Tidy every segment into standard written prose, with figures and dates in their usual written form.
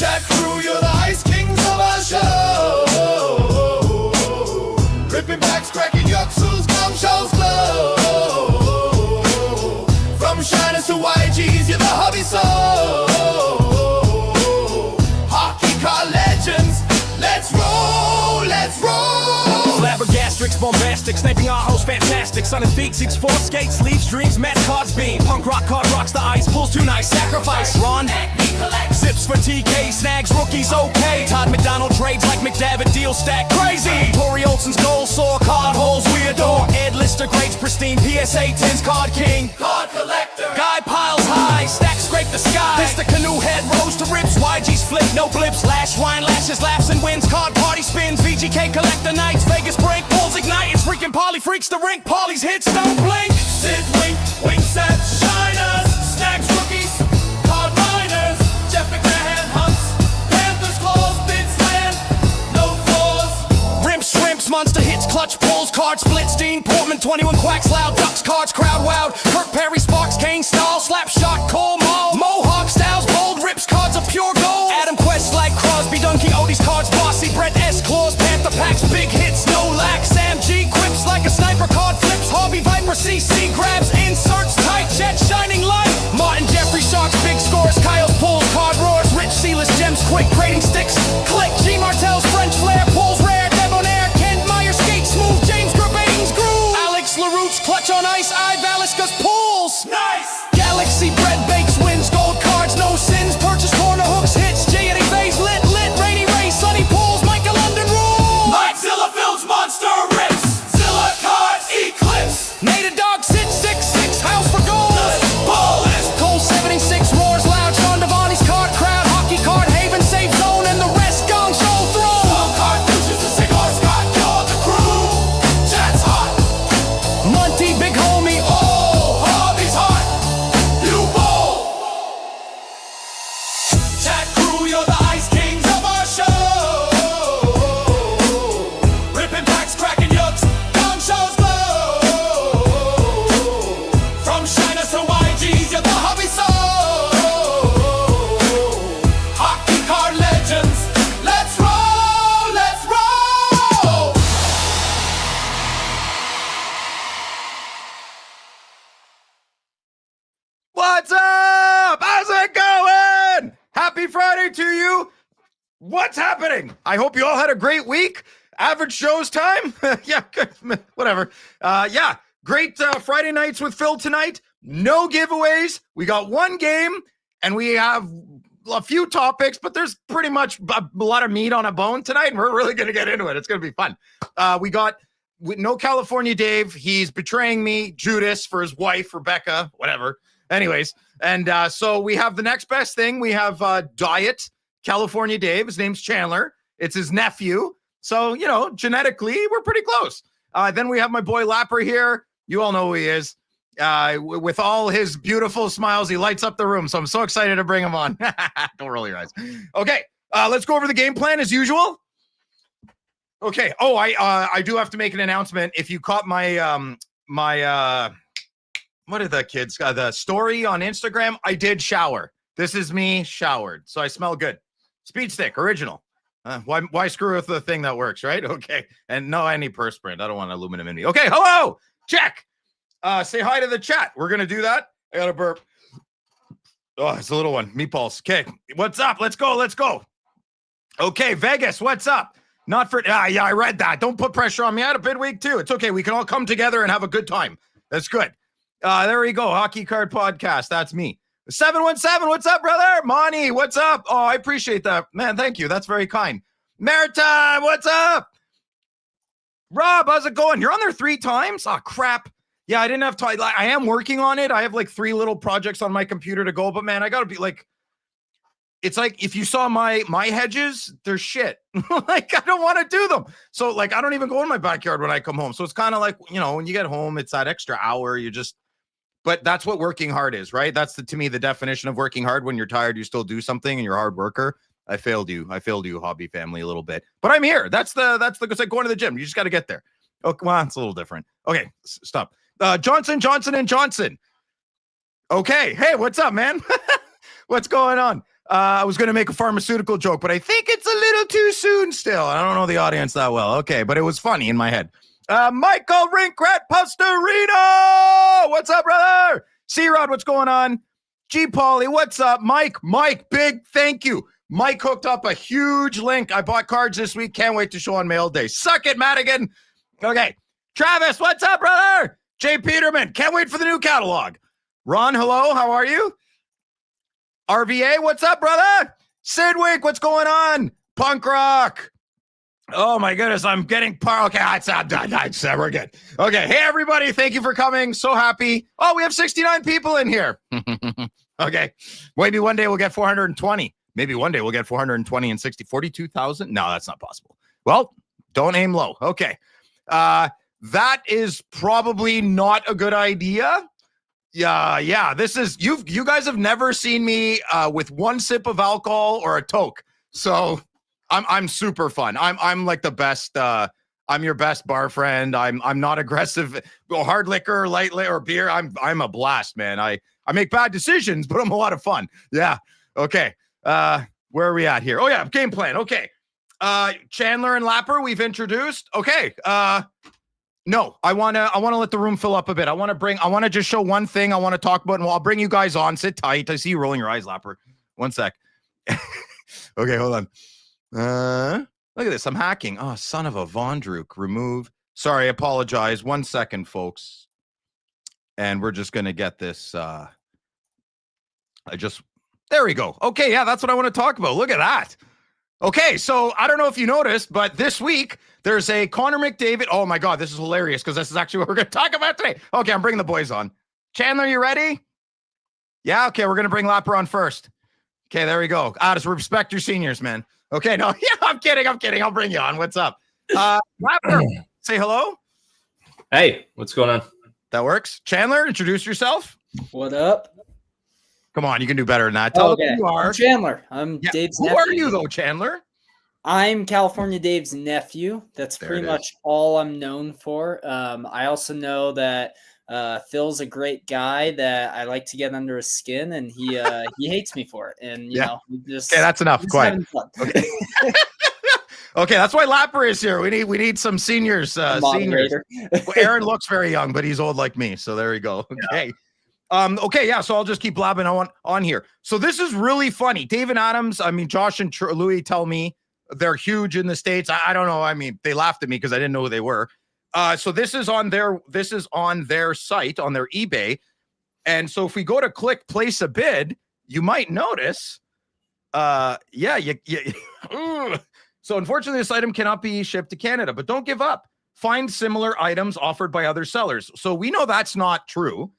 Chat crew, you're the ice kings of our show. Ripping backs, cracking yuxels, gongshows glow. From shiners to YGs, you're the hobby soul. Hockey card legends, let's roll, let's roll. Flabbergastrix, bombastic, sniping our host, fantastic. Sun and feet, seeks, four skates, leaves, dreams, Matt cards, beam. Punk rock card rocks the ice, pulls too nice, sacrifice. Ron, zips for TK, snags, rookies, okay. Todd McDonald trades like McDavid's, deal stack, crazy. Tori Olsen's goal, sore card holes, we adore. Ed Lister grades, pristine, PSA 10's card king. Card collector, Guy piles high, stacks scrape the sky. Mr. Canoe head rose to rips, YG's flip, no blips. Lash wine, lashes, laughs and wins. Card party spins, VGK collector nights. Vegas break, pulls ignite. It's freaking Polly freaks the rink. Polly's hits don't blink. Sid wink, wink set, shiners, snacks, rookies, card miners. Jeff McMahon hunts, Panthers claws, bids land, no flaws. Rimps, shrimps, monster hits, clutch pulls, card splits. Dean Portman, 21 quacks, loud ducks, cards, crowd wowed. Kirk Perry, Sparks, Kane, Stahl, Slap Shark, Cole, Maul, Mohawk, Styles, bold rips, cards of pure gold. Adam Quest like Crosby, Donkey, Odie's cards, bossy. Brett S. Claws, Panther packs, big hits, no lack. Sam G. quips like a sniper, card flips. Hobby Viper, CC grabs, inserts, tight jet, shining light. Martin Jeffrey, Sharks, big scores, Kyle's pulls, card roars, rich sealers, gems, quick, grading sticks. Click, G. Martell's French flair, pulls rare, debonair, Ken Meyer, skate smooth, James Gervain's groove. Alex LaRouche, clutch on ice, Valisca's pulls. Nice! Galaxy bread bakes, wins, gold cards, no sins, purchase corner hooks, hits, J. Eddie Vase, lit, Rainy Ray, Sunny pulls, Michael London rules. Mike Zilla Fields, monster rips, Zilla cards, eclipse. Nate a dog, sit, 6-6, house for gold. Ballers, Cole 76, roars loud, Sean Devani's card crowd, hockey card, haven, safe zone, and the rest gong show throw. full card futures, the cigar Scott, you're the crew. Chat's hot, Monty, big homie, oh, hobby's hot, you bowl. Chat crew, you're the ice kings of our show. Ripping packs, cracking yucks, gong shows glow. From shiners to YGs, you're the hobby soul. Hockey card legends, let's roll, let's roll. What's up? How's it going? Happy Friday to you. What's happening? I hope you all had a great week. Average shows time. Yeah, good. Whatever. Yeah, great Friday nights with Phil tonight. No giveaways. We got one game and we have a few topics, but there's pretty much a lot of meat on a bone tonight, and we're really going to get into it. It's going to be fun. We got no California Dave. He's betraying me. Judas for his wife, Rebecca, whatever. Anyways, and so we have the next best thing. We have Diet California Dave. His name's Chandler. It's his nephew. So, you know, genetically, we're pretty close. Then we have my boy Lapper here. You all know who he is. With all his beautiful smiles, he lights up the room. So I'm so excited to bring him on. Don't roll your eyes. Okay, let's go over the game plan as usual. Okay. Oh, I do have to make an announcement. If you caught my what are the kids? The story on Instagram. I did shower. This is me showered, so I smell good. Speed stick, original. Why screw with the thing that works, right? Okay, and no any perspirant. I don't want aluminum in me. Okay, hello, check. Say hi to the chat. We're gonna do that. I got a burp. Oh, it's a little one. Meatballs. Okay, what's up? Let's go. Let's go. Okay, Vegas, what's up? Not for yeah, I read that. Don't put pressure on me. I had a big week too. It's okay. We can all come together and have a good time. That's good. There we go. Hockey Card Podcast. That's me. 717. What's up, brother? Monty, what's up? Oh, I appreciate that. Man, thank you. That's very kind. Maritime, what's up? Rob, how's it going? You're on there 3 times? Oh, crap. Yeah, I didn't have time. I am working on it. I have like 3 little projects on my computer to go, but man, I got to be like, it's like if you saw my hedges, they're shit. Like, I don't want to do them. So like, I don't even go in my backyard when I come home. So it's kind of like, you know, when you get home, it's that extra hour. But that's what working hard is, right? That's to me, the definition of working hard. When you're tired, you still do something and you're a hard worker. I failed you, hobby family, a little bit, but I'm here. That's it's like going to the gym. You just got to get there. Okay, well, it's a little different. Okay, stop. Johnson. Okay. Hey, what's up, man? What's going on? I was going to make a pharmaceutical joke, but I think it's a little too soon still. I don't know the audience that well. Okay, but it was funny in my head. Michael Rinkrat Pastorino! What's up, brother? C-Rod, what's going on? G. Pauly, what's up? Mike, big thank you. Mike hooked up a huge link. I bought cards this week. Can't wait to show on mail day. Suck it, Madigan. Okay. Travis, what's up, brother? Jay Peterman, can't wait for the new catalog. Ron, hello, how are you? RVA, what's up, brother? Sidwick, what's going on? Punk rock. Oh my goodness, I'm getting okay, we're good. Okay, hey everybody, thank you for coming. So happy. Oh, we have 69 people in here. Okay, maybe one day we'll get 420. Maybe one day we'll get 420 and 42,000. No, that's not possible. Well, don't aim low. Okay, that is probably not a good idea. Yeah. This is you guys have never seen me with one sip of alcohol or a toke. So I'm super fun. I'm like the best. I'm your best bar friend. I'm not aggressive. Hard liquor, light liquor, or beer. I'm a blast, man. I make bad decisions, but I'm a lot of fun. Yeah. Okay. Where are we at here? Oh yeah, game plan. Okay. Chandler and Lapper we've introduced. Okay. No, I want to let the room fill up a bit. I want to just show one thing I want to talk about, and I'll bring you guys on. Sit tight. I see you rolling your eyes, Lapper. One sec. Okay, hold on. Look at this. I'm hacking. Oh, son of a Vondruk. Remove. Sorry, I apologize. 1 second, folks. And we're just going to get this. There we go. Okay, yeah, that's what I want to talk about. Look at that. Okay, so I don't know if you noticed, but this week there's a Connor McDavid. Oh my God, this is hilarious because this is actually what we're going to talk about today. Okay, I'm bringing the boys on. Chandler, you ready? Yeah, okay, we're going to bring Lapper on first. Okay, there we go. Just respect your seniors, man. Okay, no, yeah, I'm kidding. I'll bring you on. What's up? Lapper, say hello. Hey, what's going on? That works. Chandler, introduce yourself. What up? Come on, you can do better than that. Tell us who you are. I'm Chandler. I'm Dave's nephew. Who are you, though, Chandler? I'm California Dave's nephew. That's pretty much all I'm known for. I also know that Phil's a great guy that I like to get under his skin, and he hates me for it. And you know, just okay, that's enough. Quiet. Okay. Okay, that's why Lapper is here. We need some seniors. Seniors. Well, Aaron looks very young, but he's old like me. So there you go. Okay. Yeah. Okay, yeah, so I'll just keep blabbing on here. So this is really funny. David Adams, I mean, Josh and Louis tell me they're huge in the States. I don't know. I mean, they laughed at me because I didn't know who they were. So this is on their site, on their eBay. And so if we go to click place a bid, you might notice, so unfortunately this item cannot be shipped to Canada, but don't give up. Find similar items offered by other sellers. So we know that's not true.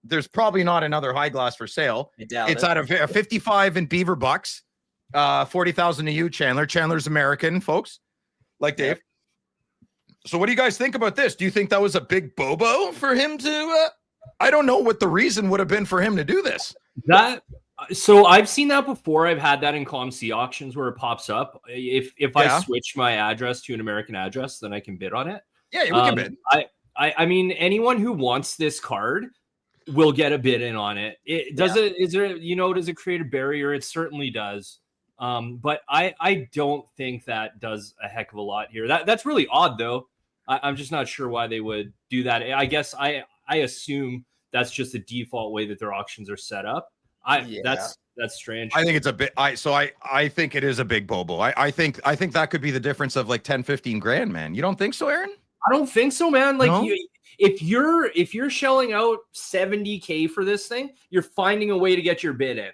There's probably not another high glass for sale. It's out of 55 in Beaver Bucks, 40,000 to you, Chandler. Chandler's American, folks, like Dave. So what do you guys think about this? Do you think that was a big bobo for him to, I don't know what the reason would have been for him to do this. So I've seen that before. I've had that in ComC auctions where it pops up. If I switch my address to an American address, then I can bid on it. Yeah, we can bid. I mean, anyone who wants this card will get a bid in on it. Does it create a barrier? It certainly does. But I don't think that does a heck of a lot here. That's really odd though. I'm just not sure why they would do that. I guess I assume that's just the default way that their auctions are set up. That's strange. I think it's a bit. I think it is a big bobo. I think that could be the difference of like 10-15 grand, man. You don't think so, Aaron? I don't think so, man. Like no? If you're shelling out $70K for this thing, you're finding a way to get your bid in.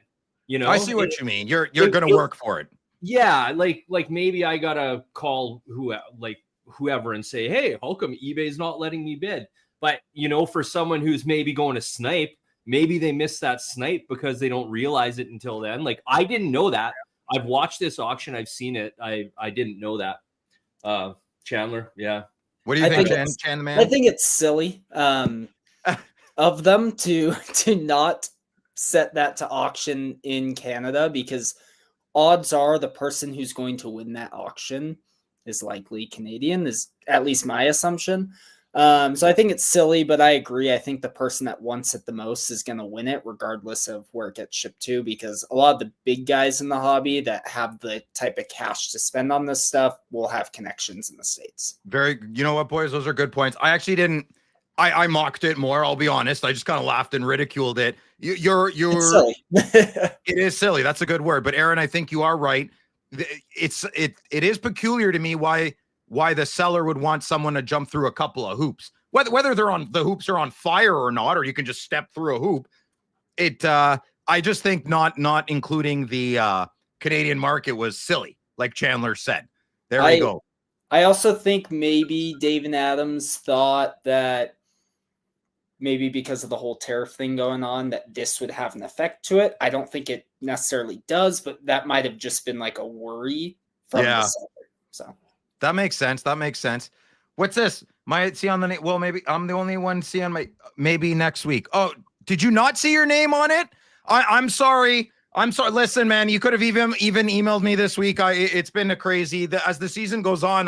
You know, I see what you mean. You're going to work for it. Yeah, like maybe I gotta call whoever and say, hey, how come eBay's not letting me bid? But for someone who's maybe going to snipe, maybe they missed that snipe because they don't realize it until then. Like I didn't know that. I've watched this auction. I've seen it. I didn't know that. Chandler, yeah. What do you think, Chan the man? I think it's silly of them to not set that to auction in Canada, because odds are the person who's going to win that auction is likely Canadian, is at least my assumption. So I think it's silly, but I agree. I think the person that wants it the most is going to win it, regardless of where it gets shipped to, because a lot of the big guys in the hobby that have the type of cash to spend on this stuff will have connections in the States. You know what, boys? Those are good points. I actually didn't. I mocked it more. I'll be honest. I just kind of laughed and ridiculed it. You're It's silly. It is silly. That's a good word. But Aaron, I think you are right. It is peculiar to me why the seller would want someone to jump through a couple of hoops, whether the hoops are on fire or not, or you can just step through a hoop. I just think not including the Canadian market was silly, like Chandler said. There we go. I also think maybe David Adams thought that maybe because of the whole tariff thing going on, that this would have an effect to it. I don't think it necessarily does, but that might have just been like a worry from the seller. So that makes sense. What's this? See on the name? Well, maybe I'm the only one see on my, maybe next week. Oh, did you not see your name on it? I'm sorry. Listen, man, you could have even emailed me this week. It's been a crazy, as the season goes on,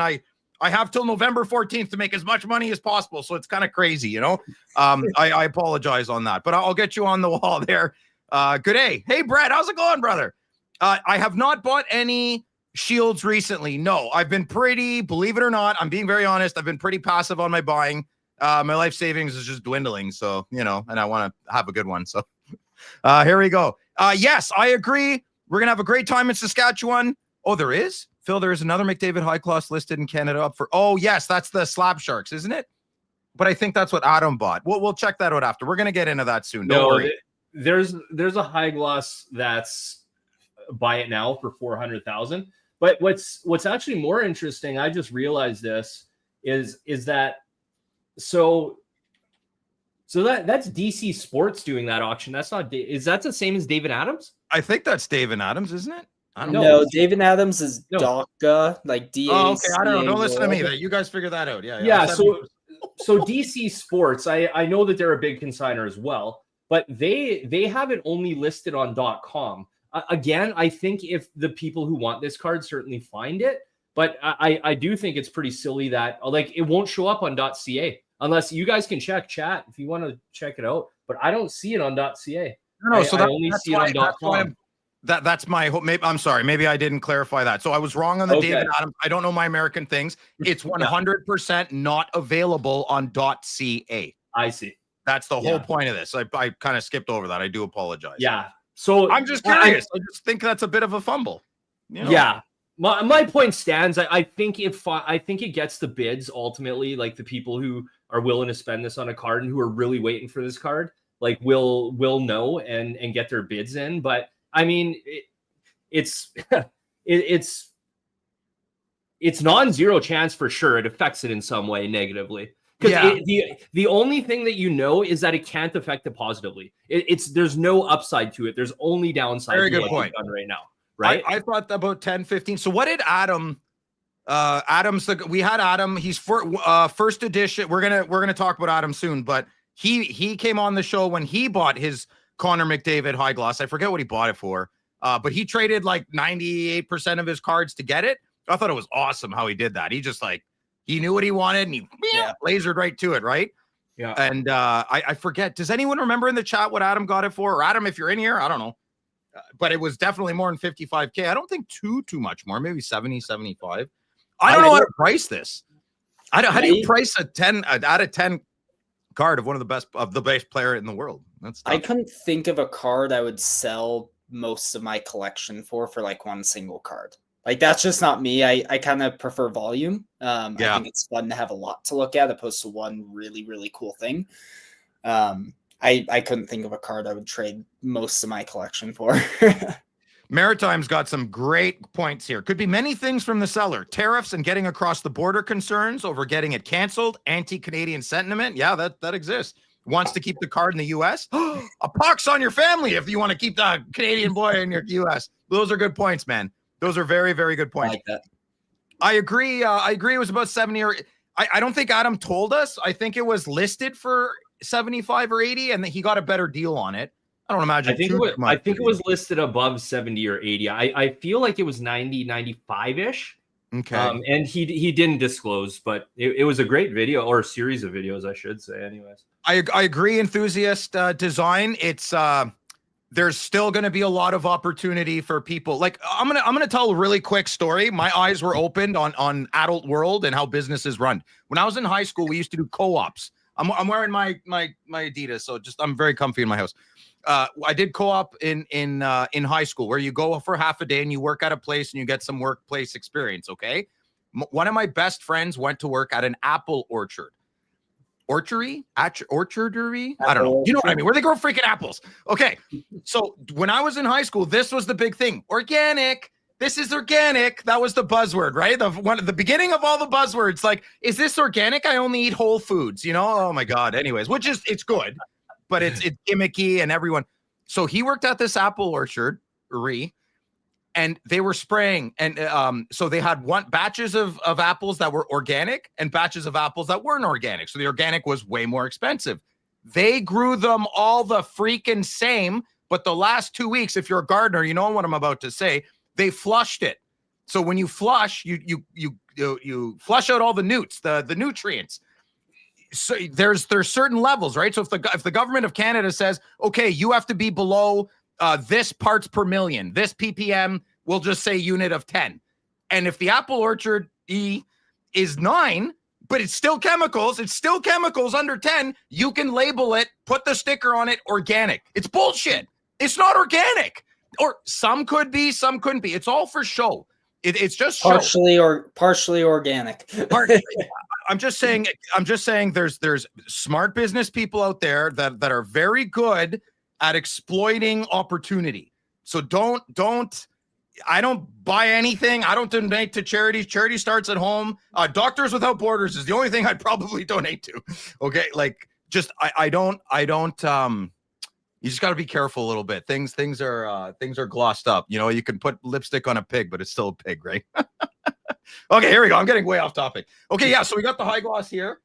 I have till November 14th to make as much money as possible. So it's kind of crazy, you know? I apologize on that, but I'll get you on the wall there. Good day. Hey, Brett, how's it going, brother? I have not bought any Shields recently. No, I've been believe it or not, I'm being very honest. I've been pretty passive on my buying. My life savings is just dwindling. So, you know, and I want to have a good one. So here we go. Yes, I agree. We're going to have a great time in Saskatchewan. Oh, there is? Phil, there is another McDavid high class listed in Canada up for, oh yes, that's the Slab Sharks, isn't it? But I think that's what Adam bought. We'll check that out after. We're going to get into that soon. Don't worry. There's a high gloss that's buy it now for 400,000. But what's actually more interesting, I just realized this is that so that's DC Sports doing that auction. That's not, is that the same as David Adams? I think that's David Adams, isn't it? I don't know. No, David Adams is DACA, like DA. Oh, okay. I don't know. Don't listen to me. You guys figure that out. Yeah. So DC Sports, I know that they're a big consignor as well, but they have it only listed on .com. Again, I think if the people who want this card certainly find it, but I do think it's pretty silly that like it won't show up on .ca unless you guys can check chat if you want to check it out. But I don't see it on .ca. No, so I only see it on .com. That's my hope. Maybe I'm sorry. Maybe I didn't clarify that. So I was wrong on the David Adams. I don't know my American things. It's 100% not available on .ca. I see. That's the whole point of this. I kind of skipped over that. I do apologize. Yeah. So I'm just curious. I just think that's a bit of a fumble. You know? Yeah. My point stands. I think it gets the bids ultimately, like the people who are willing to spend this on a card and who are really waiting for this card, like will know and get their bids in. But I mean, it's non-zero chance for sure. It affects it in some way negatively. Because the only thing that you know is that it can't affect it positively. There's no upside to it. There's only downside. Very to good point. Done right now, right? I thought about 10, 15. So what did Adam? We had Adam. He's first edition. We're gonna talk about Adam soon, but he came on the show when he bought his Connor McDavid high gloss. I forget what he bought it for, but he traded like 98% of his cards to get it. I thought it was awesome how he did that. He just like. He knew what he wanted and he lasered right to it, right? Yeah. And I forget. Does anyone remember in the chat what Adam got it for? Or Adam, if you're in here, I don't know. But it was definitely more than 55K. I don't think too much more. Maybe 70, 75. I don't know how to price this. How do you price a 10 out of 10 card of one of the best player in the world? That's tough. I couldn't think of a card I would sell most of my collection for like one single card. Like, that's just not me. I kind of prefer volume. I think it's fun to have a lot to look at opposed to one really, really cool thing. I couldn't think of a card I would trade most of my collection for. Maritime's got some great points here. Could be many things from the seller. Tariffs and getting across the border concerns over getting it canceled. Anti-Canadian sentiment. Yeah, that exists. Wants to keep the card in the U.S. A pox on your family if you want to keep the Canadian boy in your U.S. Those are good points, man. Those are very, very good points. I like that. I agree. It was about 70 or I don't think Adam told us. I think it was listed for 75 or 80 and he got a better deal on it. I don't imagine. I think it was listed above 70 or 80. I feel like it was 90, 95-ish. Okay. And he didn't disclose, but it was a great video, or a series of videos, I should say. Anyways, I agree. Enthusiast design. It's there's still going to be a lot of opportunity for people. Like I'm gonna tell a really quick story. My eyes were opened on adult world and how businesses run. When I was in high school, we used to do co-ops. I'm wearing my Adidas, so I'm very comfy in my house. I did co-op in high school, where you go for half a day and you work at a place and you get some workplace experience. Okay. One of my best friends went to work at an apple orchardery. I don't know. You know what I mean? Where they grow freaking apples. Okay. So when I was in high school, this was the big thing. Organic. This is organic. That was the buzzword, right? The beginning of all the buzzwords. Like, is this organic? I only eat whole foods, you know? Oh my God. Anyways, it's good, but it's gimmicky and everyone. So he worked at this apple orchardery, and they were spraying. And so they had batches of apples that were organic and batches of apples that weren't organic. So the organic was way more expensive. They grew them all the freaking same. But the last 2 weeks, if you're a gardener, you know what I'm about to say, they flushed it. So when you flush, you flush out all the the nutrients. So there's certain levels, right? So if the government of Canada says, okay, you have to be below this parts per million, this ppm, we'll just say unit of 10. And if the apple orchard is 9, but it's still chemicals under 10, you can label it, put the sticker on it, organic. It's bullshit. It's not organic. Or some could be, some couldn't be. It's all for show. It's just show. partially organic. I'm just saying there's smart business people out there that are very good at exploiting opportunity. So I don't buy anything. I don't donate to charities. Charity starts at home. Doctors Without Borders is the only thing I'd probably donate to. Okay. Like I don't you just got to be careful a little bit. Things are glossed up. You know, you can put lipstick on a pig, but it's still a pig, right? Okay, here we go. I'm getting way off topic. Okay, yeah. So we got the high gloss here.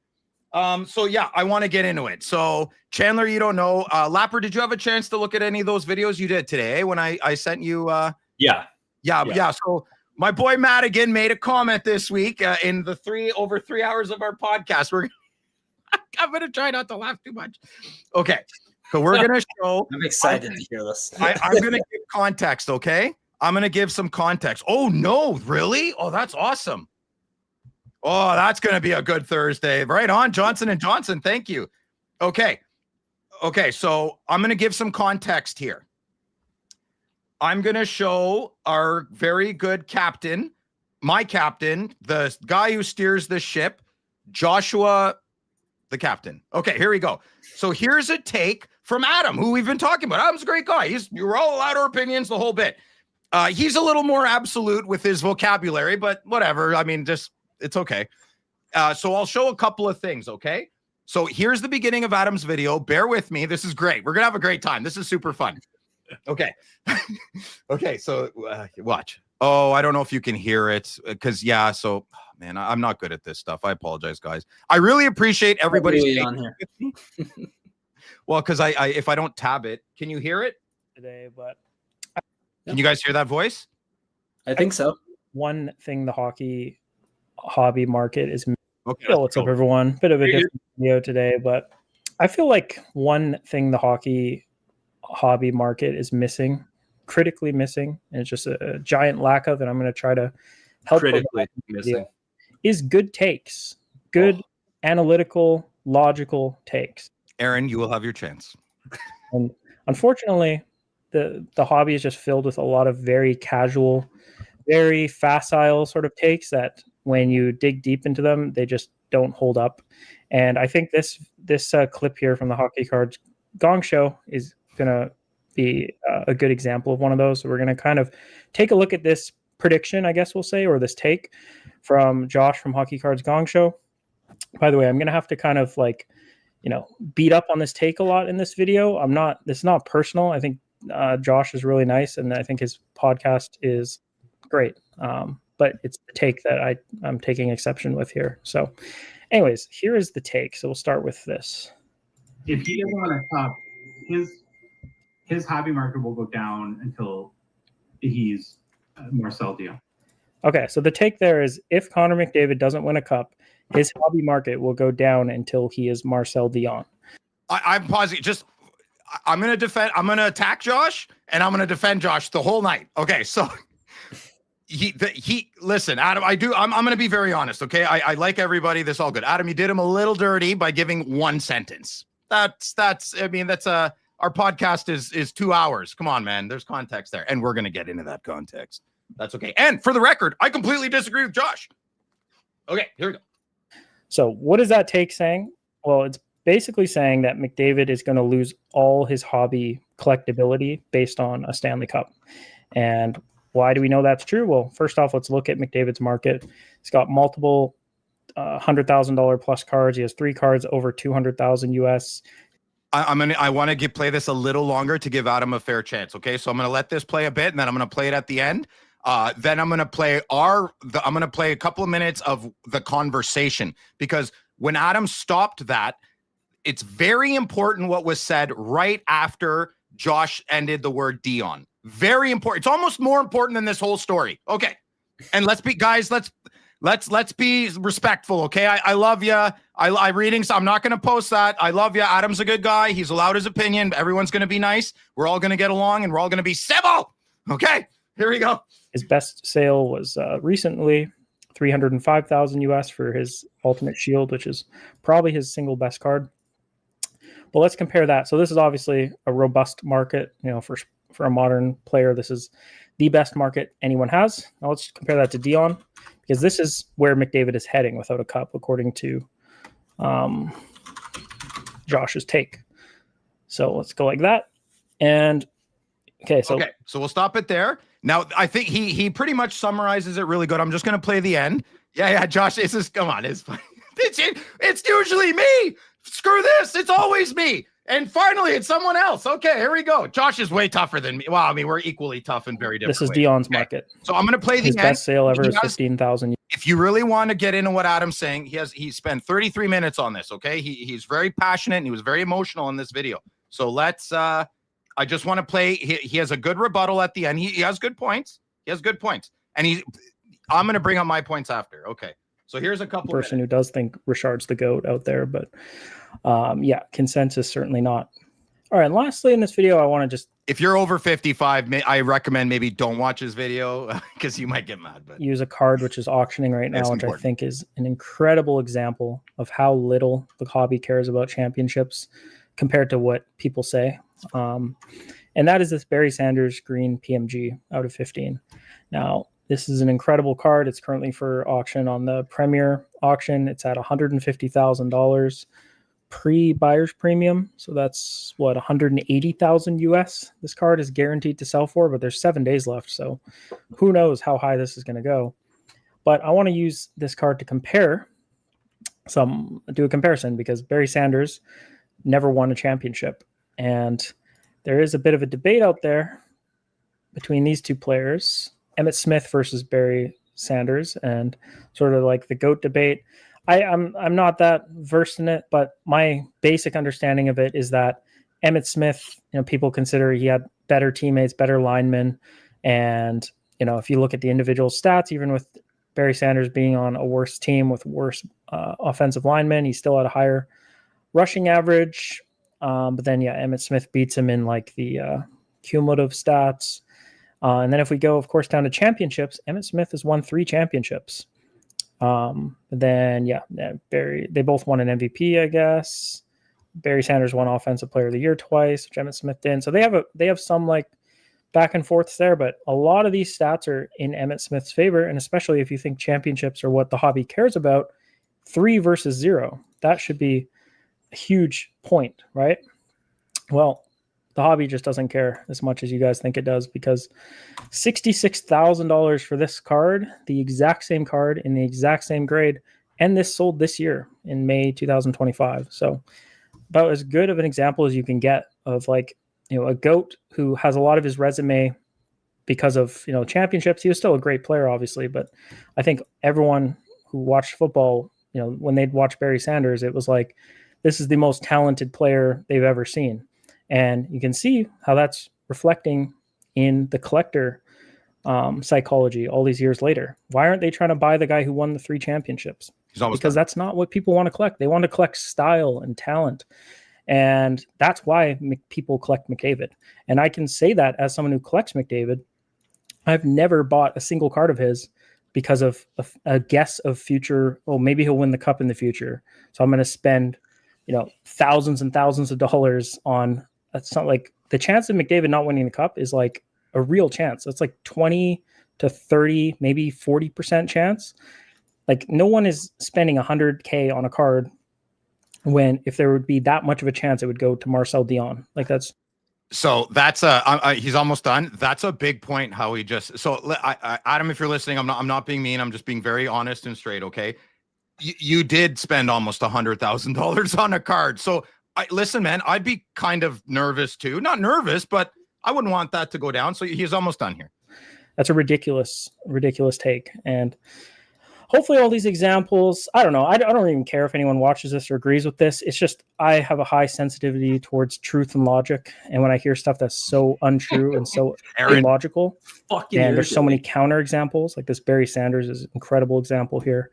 So yeah, I want to get into it. So Chandler, you don't know. Lapper, did you have a chance to look at any of those videos you did today when I sent you? Yeah. So my boy Madigan made a comment this week in the over 3 hours of our podcast. I'm gonna try not to laugh too much. Okay. So we're going to show. I'm excited to hear this. I'm going to give context, okay? I'm going to give some context. Oh, no, really? Oh, that's awesome. Oh, that's going to be a good Thursday. Right on, Johnson & Johnson. Thank you. Okay, so I'm going to give some context here. I'm going to show our very good captain, my captain, the guy who steers the ship, Joshua, the captain. Okay, here we go. So here's a take from Adam, who we've been talking about. Adam's a great guy. You're all allowed our opinions, the whole bit. He's a little more absolute with his vocabulary, but whatever. I mean, it's okay. So I'll show a couple of things, okay? So here's the beginning of Adam's video. Bear with me. This is great. We're going to have a great time. This is super fun. Okay. Okay, so watch. Oh, I don't know if you can hear it because, yeah, so, man, I'm not good at this stuff. I apologize, guys. I really appreciate everybody's on here. Well, because if I don't tab it, can you hear it today? But can you guys hear that voice? I think so. One thing the hockey hobby market is. Okay, what's up, everyone? Bit of a different video today, but I feel like one thing the hockey hobby market is missing, critically missing, and it's just a giant lack of, and I'm going to try to help critically missing, is good takes, good analytical, logical takes. Aaron, you will have your chance. And unfortunately, the hobby is just filled with a lot of very casual, very facile sort of takes that when you dig deep into them, they just don't hold up. And I think this clip here from the Hockey Cards Gongshow is going to be a good example of one of those. So we're going to kind of take a look at this prediction, I guess we'll say, or this take from Josh from Hockey Cards Gongshow. By the way, I'm going to have to kind of beat up on this take a lot in this video. It's not personal. I think Josh is really nice, and I think his podcast is great. But it's the take that I'm taking exception with here. So anyways, here is the take. So we'll start with this. If he doesn't want to top, his hobby market will go down until he's Marcel Dion. Okay, so the take there is if Connor McDavid doesn't win a cup, his hobby market will go down until he is Marcel Dion. I'm pausing. I'm going to defend. I'm going to attack Josh, and I'm going to defend Josh the whole night. Okay, so listen, Adam. I'm going to be very honest. Okay, I like everybody. This all good. Adam, you did him a little dirty by giving one sentence. That's. I mean, our podcast is 2 hours. Come on, man. There's context there, and we're going to get into that context. That's okay. And for the record, I completely disagree with Josh. Okay, here we go. So what is that take saying? Well, it's basically saying that McDavid is going to lose all his hobby collectability based on a Stanley Cup. And why do we know that's true? Well, first off, let's look at McDavid's market. He's got multiple $100,000 plus cards. He has 3 cards over 200,000 US. I want to play this a little longer to give Adam a fair chance. Okay, so I'm going to let this play a bit, and then I'm going to play it at the end. Then I'm going to play I'm going to play a couple of minutes of the conversation, because when Adam stopped that, it's very important what was said right after Josh ended the word Dion. Very important. It's almost more important than this whole story. Okay. And let's be respectful. Okay. I love you. I reading. So I'm not going to post that. I love you. Adam's a good guy. He's allowed his opinion. Everyone's going to be nice. We're all going to get along, and we're all going to be civil. Okay. Here we go. His best sale was recently 305,000 US for his Ultimate Shield, which is probably his single best card. But let's compare that. So this is obviously a robust market, for a modern player. This is the best market anyone has. Now let's compare that to Dion, because this is where McDavid is heading without a cup, according to Josh's take. So let's go like that. And okay, so we'll stop it there. Now, I think he pretty much summarizes it really good. I'm just going to play the end. Yeah, Josh, come on. It's usually me. Screw this. It's always me. And finally, it's someone else. Okay, here we go. Josh is way tougher than me. Well, I mean, we're equally tough in very different ways. This is ways. Dion's market. So I'm going to play the his best sale ever is 15,000. If you really want to get into what Adam's saying, he spent 33 minutes on this, okay? He's very passionate, and he was very emotional in this video. So let's I just want to play. He has a good rebuttal at the end. He has good points. And I'm going to bring up my points after. Okay. So here's a couple. Person who does think Richard's the GOAT out there, but consensus certainly not. All right. And lastly, in this video, I want to if you're over 55, I recommend maybe don't watch his video because you might get mad. But use a card which is auctioning right now, which I think is an incredible example of how little the hobby cares about championships compared to what people say. And that is this Barry Sanders green PMG out of 15. Now, this is an incredible card. It's currently for auction on the Premier auction. It's at $150,000 pre-buyer's premium. So that's what, 180,000 US this card is guaranteed to sell for, but there's 7 days left. So who knows how high this is going to go. But I want to use this card to do a comparison, because Barry Sanders never won a championship. And there is a bit of a debate out there between these two players, Emmitt Smith versus Barry Sanders, and sort of like the GOAT debate. I'm not that versed in it, but my basic understanding of it is that Emmitt Smith, people consider he had better teammates, better linemen. And, if you look at the individual stats, even with Barry Sanders being on a worse team with worse offensive linemen, he still had a higher rushing average. But then, Emmitt Smith beats him in like the cumulative stats. And then if we go, of course, down to championships, Emmitt Smith has won 3 championships. They both won an MVP, I guess. Barry Sanders won Offensive Player of the Year twice, which Emmitt Smith didn't. So they have some like back and forths there, but a lot of these stats are in Emmitt Smith's favor. And especially if you think championships are what the hobby cares about, 3 versus 0, that should be a huge point, right? Well, the hobby just doesn't care as much as you guys think it does, because $66,000 for this card, the exact same card in the exact same grade, and this sold this year in May 2025. So about as good of an example as you can get of like, a GOAT who has a lot of his resume because of, championships. He was still a great player, obviously, but I think everyone who watched football, when they'd watch Barry Sanders, it was like, this is the most talented player they've ever seen. And you can see how that's reflecting in the collector psychology all these years later. Why aren't they trying to buy the guy who won the 3 championships? Because that's not what people want to collect. They want to collect style and talent. And that's why people collect McDavid. And I can say that as someone who collects McDavid. I've never bought a single card of his because of a guess of future. Oh, maybe he'll win the cup in the future. So I'm going to spend, thousands and thousands of dollars on. That's not like the chance of McDavid not winning the cup is like a real chance. It's like 20 to 30, maybe 40% chance. Like no one is spending $100K on a card when if there would be that much of a chance, it would go to Marcel Dion. Like that's. So that's he's almost done. That's a big point. How he just Adam, if you're listening, I'm not being mean. I'm just being very honest and straight. Okay, you did spend almost $100,000 on a card. So listen, man, I'd be kind of nervous too. Not nervous, but I wouldn't want that to go down. So he's almost done here. That's a ridiculous take. And hopefully all these examples, I don't know. I don't even care if anyone watches this or agrees with this. It's just, I have a high sensitivity towards truth and logic. And when I hear stuff that's so untrue and so illogical, and there's so many counter examples, like this Barry Sanders is an incredible example here.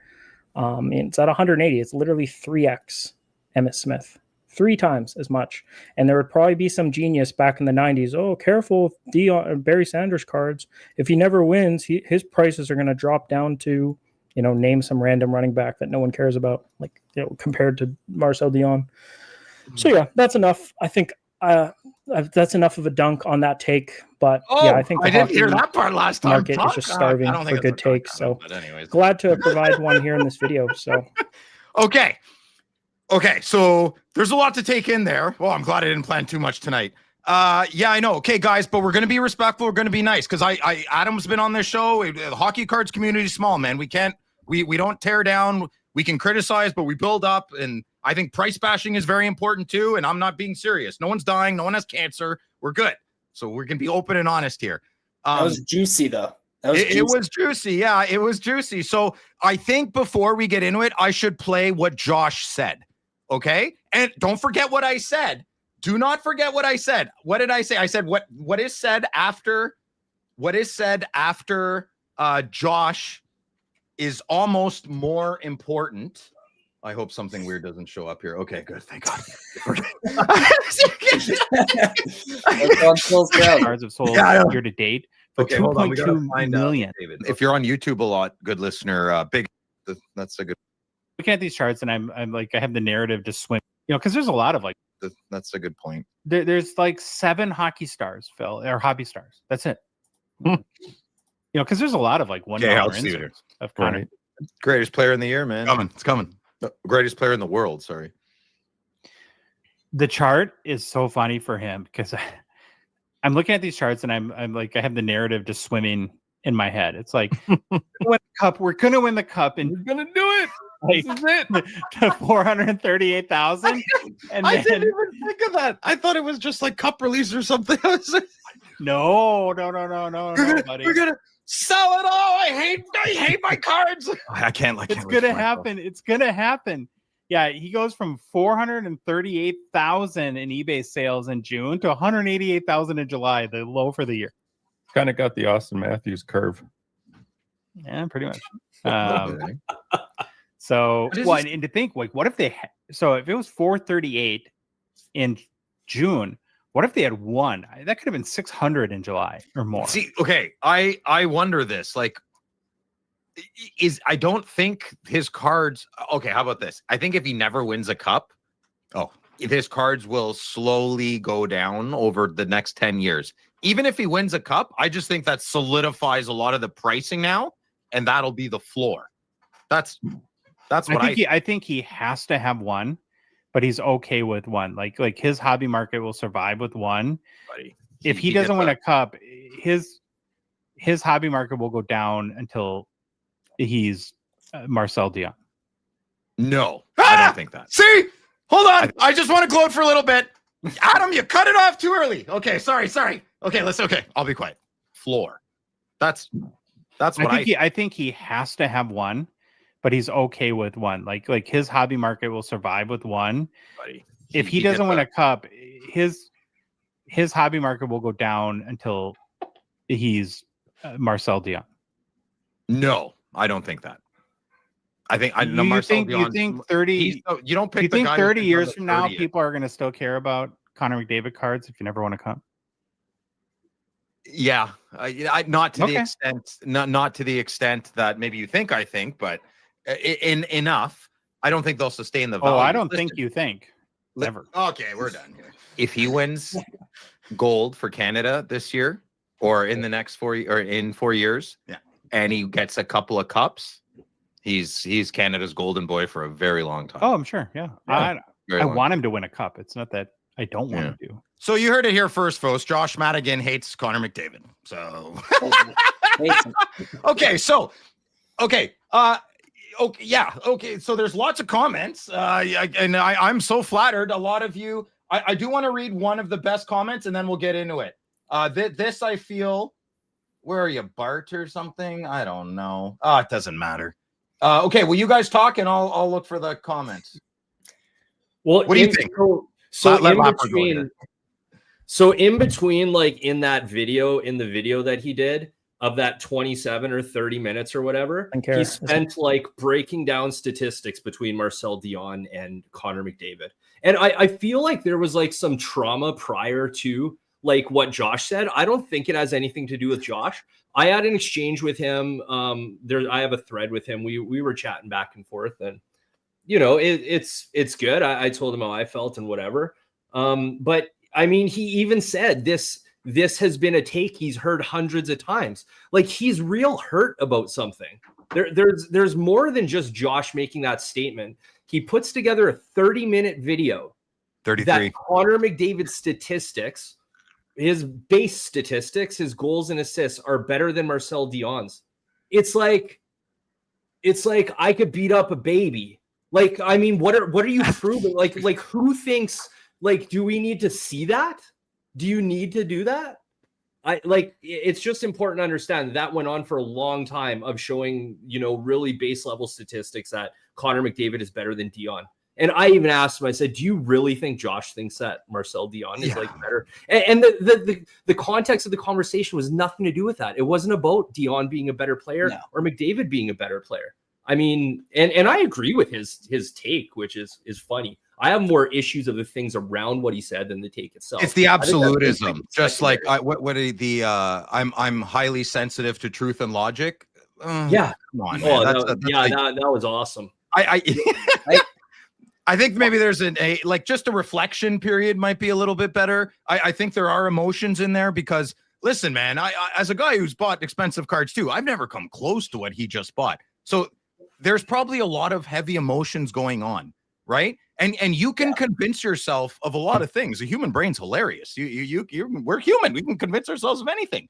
It's at 180. It's literally 3x Emmitt Smith. 3 times as much. And there would probably be some genius back in the 90s. Oh, careful with Barry Sanders cards. If he never wins, his prices are going to drop down to, name some random running back that no one cares about, like, compared to Marcel Dion. So yeah, that's enough. I think that's enough of a dunk on that take. But yeah, I think I didn't hear that part last time. Market is just starving for good takes. So anyways, glad to provide one here in this video. So Okay, so there's a lot to take in there. Well, I'm glad I didn't plan too much tonight. Yeah, I know. Okay, guys, but we're going to be respectful. We're going to be nice because Adam's been on this show. The hockey cards community is small, man. We don't tear down. We can criticize, but we build up. And I think price bashing is very important too. And I'm not being serious. No one's dying. No one has cancer. We're good. So we're going to be open and honest here. That was juicy, though. It was juicy. Yeah, it was juicy. So I think before we get into it, I should play what Josh said. Okay. And don't forget what I said. Do not forget what I said. What did I say? I said what is said after Josh is almost more important. I hope something weird doesn't show up here. Okay, good. Thank God. Cards have sold year to date for 2.2 million. If you're on YouTube a lot, good listener, that's a good. Looking at these charts, and I'm like, I have the narrative to swim, because there's a lot of that's a good point. There's like 7 hockey stars, Phil, or hobby stars. That's it. Because there's a lot of like $1 inserts of Connor. Greatest player in the year, man. It's coming. Greatest player in the world. Sorry. The chart is so funny for him because I'm looking at these charts, and I'm like, I have the narrative just swimming in my head. It's like, we're gonna win the cup, and we're gonna do it. This is it. To 438,000. And I didn't even think of that. I thought it was just like cup release or something. No, buddy. We're gonna sell it all. I hate my cards. I can't. It's gonna happen. It's gonna happen. Yeah, he goes from 438,000 in eBay sales in June to 188,000 in July, the low for the year. Kind of got the Austin Matthews curve. Yeah, pretty much. So, and to think, like, what if if it was 438 in June, what if they had won? That could have been 600 in July or more. See, okay, I wonder this. Like, I don't think his cards. Okay, how about this? I think if he never wins a cup, his cards will slowly go down over the next 10 years. Even if he wins a cup, I just think that solidifies a lot of the pricing now, and that'll be the floor. That's what I think he has to have one, but he's okay with one. Like his hobby market will survive with one. Buddy, if he doesn't win a cup, his hobby market will go down until he's Marcel Dion. No, I don't think that. See, hold on. I just want to gloat for a little bit. Adam, you cut it off too early. Okay, sorry. Okay, I'll be quiet. Floor. That's what I think he has to have one, but he's okay with one. Like his hobby market will survive with one. Buddy, if he doesn't win a cup, his hobby market will go down until he's Marcel Dion? No, I don't think that. I think I know You Marcel think Dion. 30? You don't pick. You the think guy 30 who's years done the from now 30th. people are going to still care about Connor McDavid cards if you never won a cup? Yeah, not to the Okay. extent, not to the extent that maybe you think. I think, but in enough, I don't think they'll sustain the value. Oh, I don't Listen, think you think. Never. Okay, we're done here. If he wins gold for Canada this year, or in the next 4 or in 4 years, Yeah. and he gets a couple of cups, he's Canada's golden boy for a very long time. Oh, I'm sure. Yeah. I Very long want time. him to win a cup. It's not that I don't want him to. So you heard it here first, folks. Josh Madigan hates Connor McDavid. So okay, okay. So there's lots of comments, and I'm so flattered. A lot of you. I do want to read one of the best comments, and then we'll get into it. This I feel. Where are you, Bart or something? I don't know. Oh, it doesn't matter. Okay, well, you guys talk, and I'll look for the comments. Well, what do you think? So Let in Lapper go between, here. so in between, like in that video, in the video that he did of that 27 or 30 minutes or whatever, he spent like breaking down statistics between Marcel Dion and Connor McDavid. And I feel like there was like some trauma prior to like what Josh said. I don't think it has anything to do with Josh. I had an exchange with him. I have a thread with him. We were chatting back and forth, and you know, it's good. I told him how I felt and whatever. But I mean, he even said this has been a take he's heard hundreds of times. Like he's real hurt about something. There's more than just Josh making that statement. He puts together a 30-minute video 33 that Connor McDavid's statistics, his base statistics, his goals and assists are better than Marcel Dion's. It's like I could beat up a baby. Like, I mean, what are you proving? like who thinks, like, do we need to see that? Do you need to do that? It's just important to understand that went on for a long time of showing, you know, really base level statistics that Connor McDavid is better than Dion. And I even asked him, I said, do you really think Josh thinks that Marcel Dion is like better? And the context of the conversation was nothing to do with that. It wasn't about Dion being a better player or McDavid being a better player. I mean, and I agree with his take, which is funny. I have more issues of the things around what he said than the take itself. It's the absolutism, just like I'm highly sensitive to truth and logic. Yeah, come on, man. That was awesome. I think maybe there's just a reflection period might be a little bit better. I think there are emotions in there because listen, man, I as a guy who's bought expensive cards too, I've never come close to what he just bought. So there's probably a lot of heavy emotions going on, right? And you can convince yourself of a lot of things. The human brain's hilarious. We're human. We can convince ourselves of anything.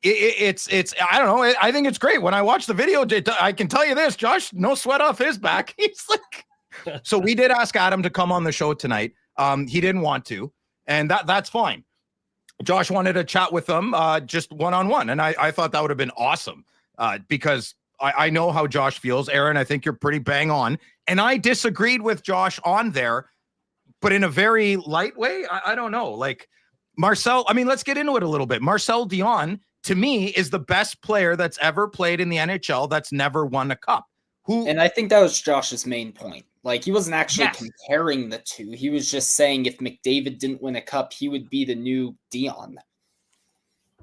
It's I don't know. I think it's great. When I watch the video, I can tell you this, Josh, no sweat off his back. He's like, so we did ask Adam to come on the show tonight. He didn't want to, and that's fine. Josh wanted to chat with them just one-on-one, and I thought that would have been awesome because I know how Josh feels. Aaron, I think you're pretty bang on. And I disagreed with Josh on there, but in a very light way. I don't know. Like Marcel, I mean, let's get into it a little bit. Marcel Dion, to me, is the best player that's ever played in the NHL that's never won a cup. And I think that was Josh's main point. Like, he wasn't actually comparing the two. He was just saying if McDavid didn't win a cup, he would be the new Dion.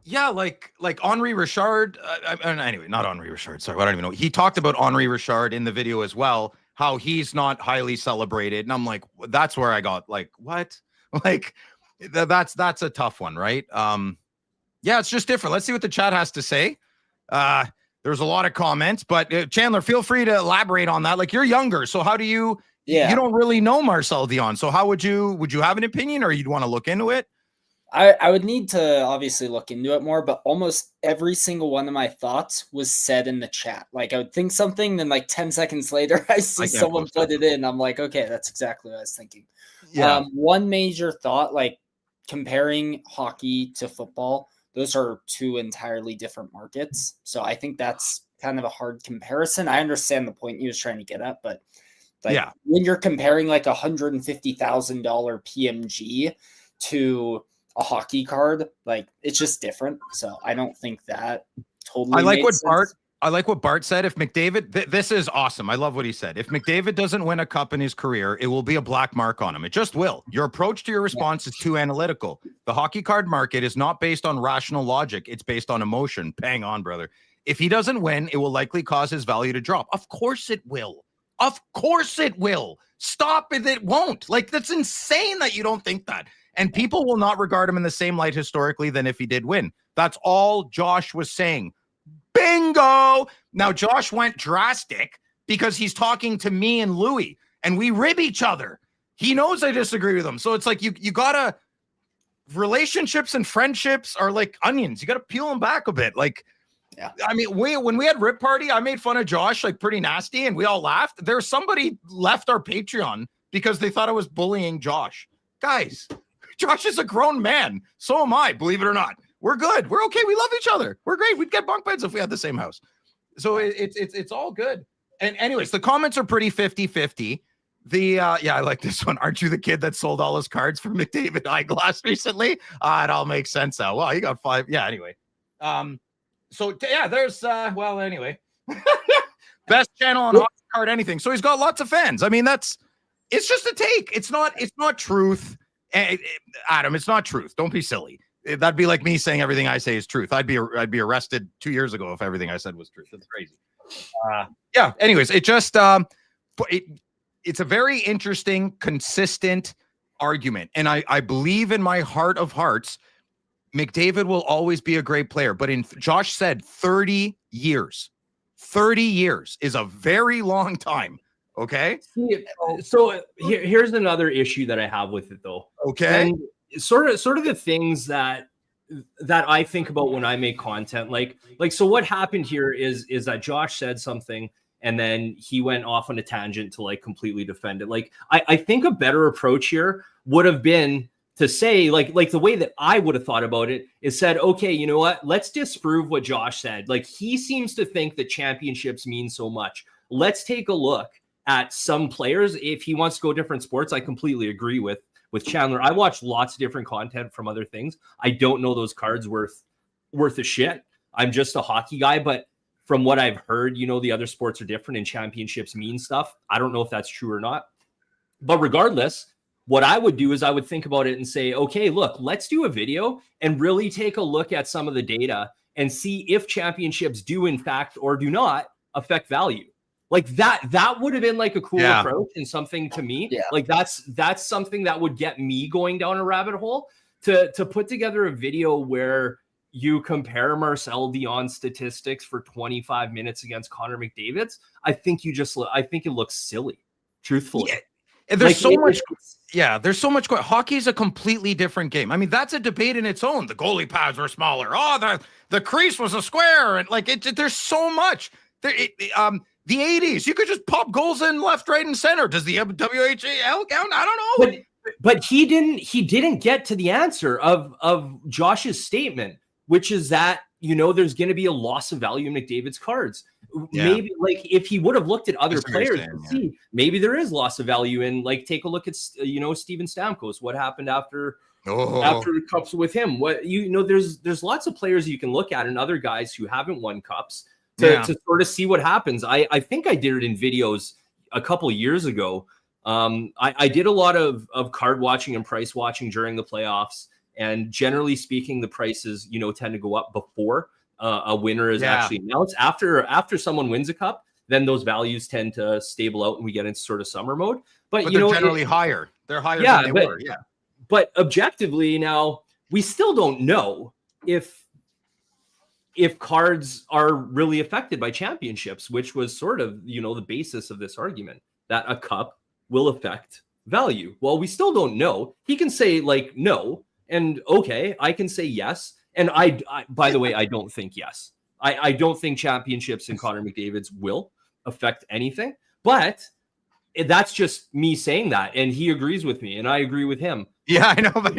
Yeah, like Henri Richard. Anyway, not Henri Richard. Sorry, I don't even know. He talked about Henri Richard in the video as well, how he's not highly celebrated. And I'm like, that's where I got like, what? Like, that's a tough one, right? Yeah, it's just different. Let's see what the chat has to say. There's a lot of comments, but Chandler, feel free to elaborate on that. Like, you're younger, so how do you? Yeah, you don't really know Marcel Dion, so how would you have an opinion, or you'd want to look into it? I would need to obviously look into it more, but almost every single one of my thoughts was said in the chat. Like, I would think something, then like 10 seconds later, I see someone put it in. I'm like, okay, that's exactly what I was thinking. Yeah. One major thought, like comparing hockey to football, those are two entirely different markets. So I think that's kind of a hard comparison. I understand the point he was trying to get at, but like, when you're comparing like $150,000 PMG to a hockey card. Like, it's just different. So I don't think that totally. I like what Bart said. If McDavid, this is awesome. I love what he said. If McDavid doesn't win a cup in his career, it will be a black mark on him. It just will. Your approach to your response is too analytical. The hockey card market is not based on rational logic. It's based on emotion. Bang on, brother. If he doesn't win, it will likely cause his value to drop. Of course it will. Of course it will. Stop it. It won't. Like, that's insane that you don't think that. And people will not regard him in the same light historically than if he did win. That's all Josh was saying. Bingo. Now, Josh went drastic because he's talking to me and Louis, and we rib each other. He knows I disagree with him. So it's like you gotta, relationships and friendships are like onions. You gotta peel them back a bit. Like, yeah. I mean, when we had Rip Party, I made fun of Josh like pretty nasty, and we all laughed. There's somebody left our Patreon because they thought I was bullying Josh. Guys, Josh is a grown man. So am I, believe it or not. We're good. We're okay. We love each other. We're great. We'd get bunk beds if we had the same house. So it's all good. And anyways, the comments are pretty 50-50. I like this one. Aren't you the kid that sold all his cards for McDavid eyeglass recently? It all makes sense now. Well, you got 5. Yeah, anyway. There's anyway. Best channel on Hockey Card anything. So he's got lots of fans. I mean, it's just a take. It's not truth. Adam, it's not truth. Don't be silly. That'd be like me saying everything I say is truth. I'd be arrested 2 years ago if everything I said was truth. That's crazy. Anyways, it just it's a very interesting, consistent argument, and I believe in my heart of hearts, McDavid will always be a great player. But Josh said 30 years. 30 years is a very long time. Okay. So here's another issue that I have with it, though. Okay. And sort of the things that I think about when I make content, like so what happened here is that Josh said something and then he went off on a tangent to like completely defend it. Like I think a better approach here would have been to say like the way that I would have thought about it is said, okay, you know what? Let's disprove what Josh said. Like, he seems to think that championships mean so much. Let's take a look at some players. If he wants to go different sports, I completely agree with Chandler. I watch lots of different content from other things. I don't know those cards worth a shit. I'm just a hockey guy, but from what I've heard, the other sports are different and championships mean stuff. I don't know if that's true or not. But regardless, what I would do is I would think about it and say, okay, look, let's do a video and really take a look at some of the data and see if championships do in fact or do not affect value. Like that would have been like a cool approach and something to me. Yeah. Like that's something that would get me going down a rabbit hole to put together a video where you compare Marcel Dion's statistics for 25 minutes against Connor McDavid's. I think it looks silly, truthfully. Yeah. And there's there's so much. Hockey is a completely different game. I mean, that's a debate in its own. The goalie pads were smaller. Oh, the crease was a square, and like there's so much. The 80s, you could just pop goals in left, right, and center. Does the WHL count? I don't know. But he didn't get to the answer of Josh's statement, which is that there's going to be a loss of value in McDavid's cards. Yeah. Maybe like if he would have looked at other players and see maybe there is loss of value in, like, take a look at Steven Stamkos. What happened after the cups with him? What there's lots of players you can look at and other guys who haven't won cups to sort of see what happens. I think I did it in videos a couple of years ago. I did a lot of card watching and price watching during the playoffs. And generally speaking, the prices, tend to go up before a winner is actually announced. After someone wins a cup, then those values tend to stable out and we get into sort of summer mode. But they're generally higher. They're higher than they were. Yeah. But objectively now, we still don't know if cards are really affected by championships, which was sort of, the basis of this argument, that a cup will affect value. Well, we still don't know. He can say like, no. And okay, I can say yes. And I by the way, I don't think yes. I don't think championships in Connor McDavid's will affect anything. But that's just me saying that. And he agrees with me and I agree with him. Yeah, I know. But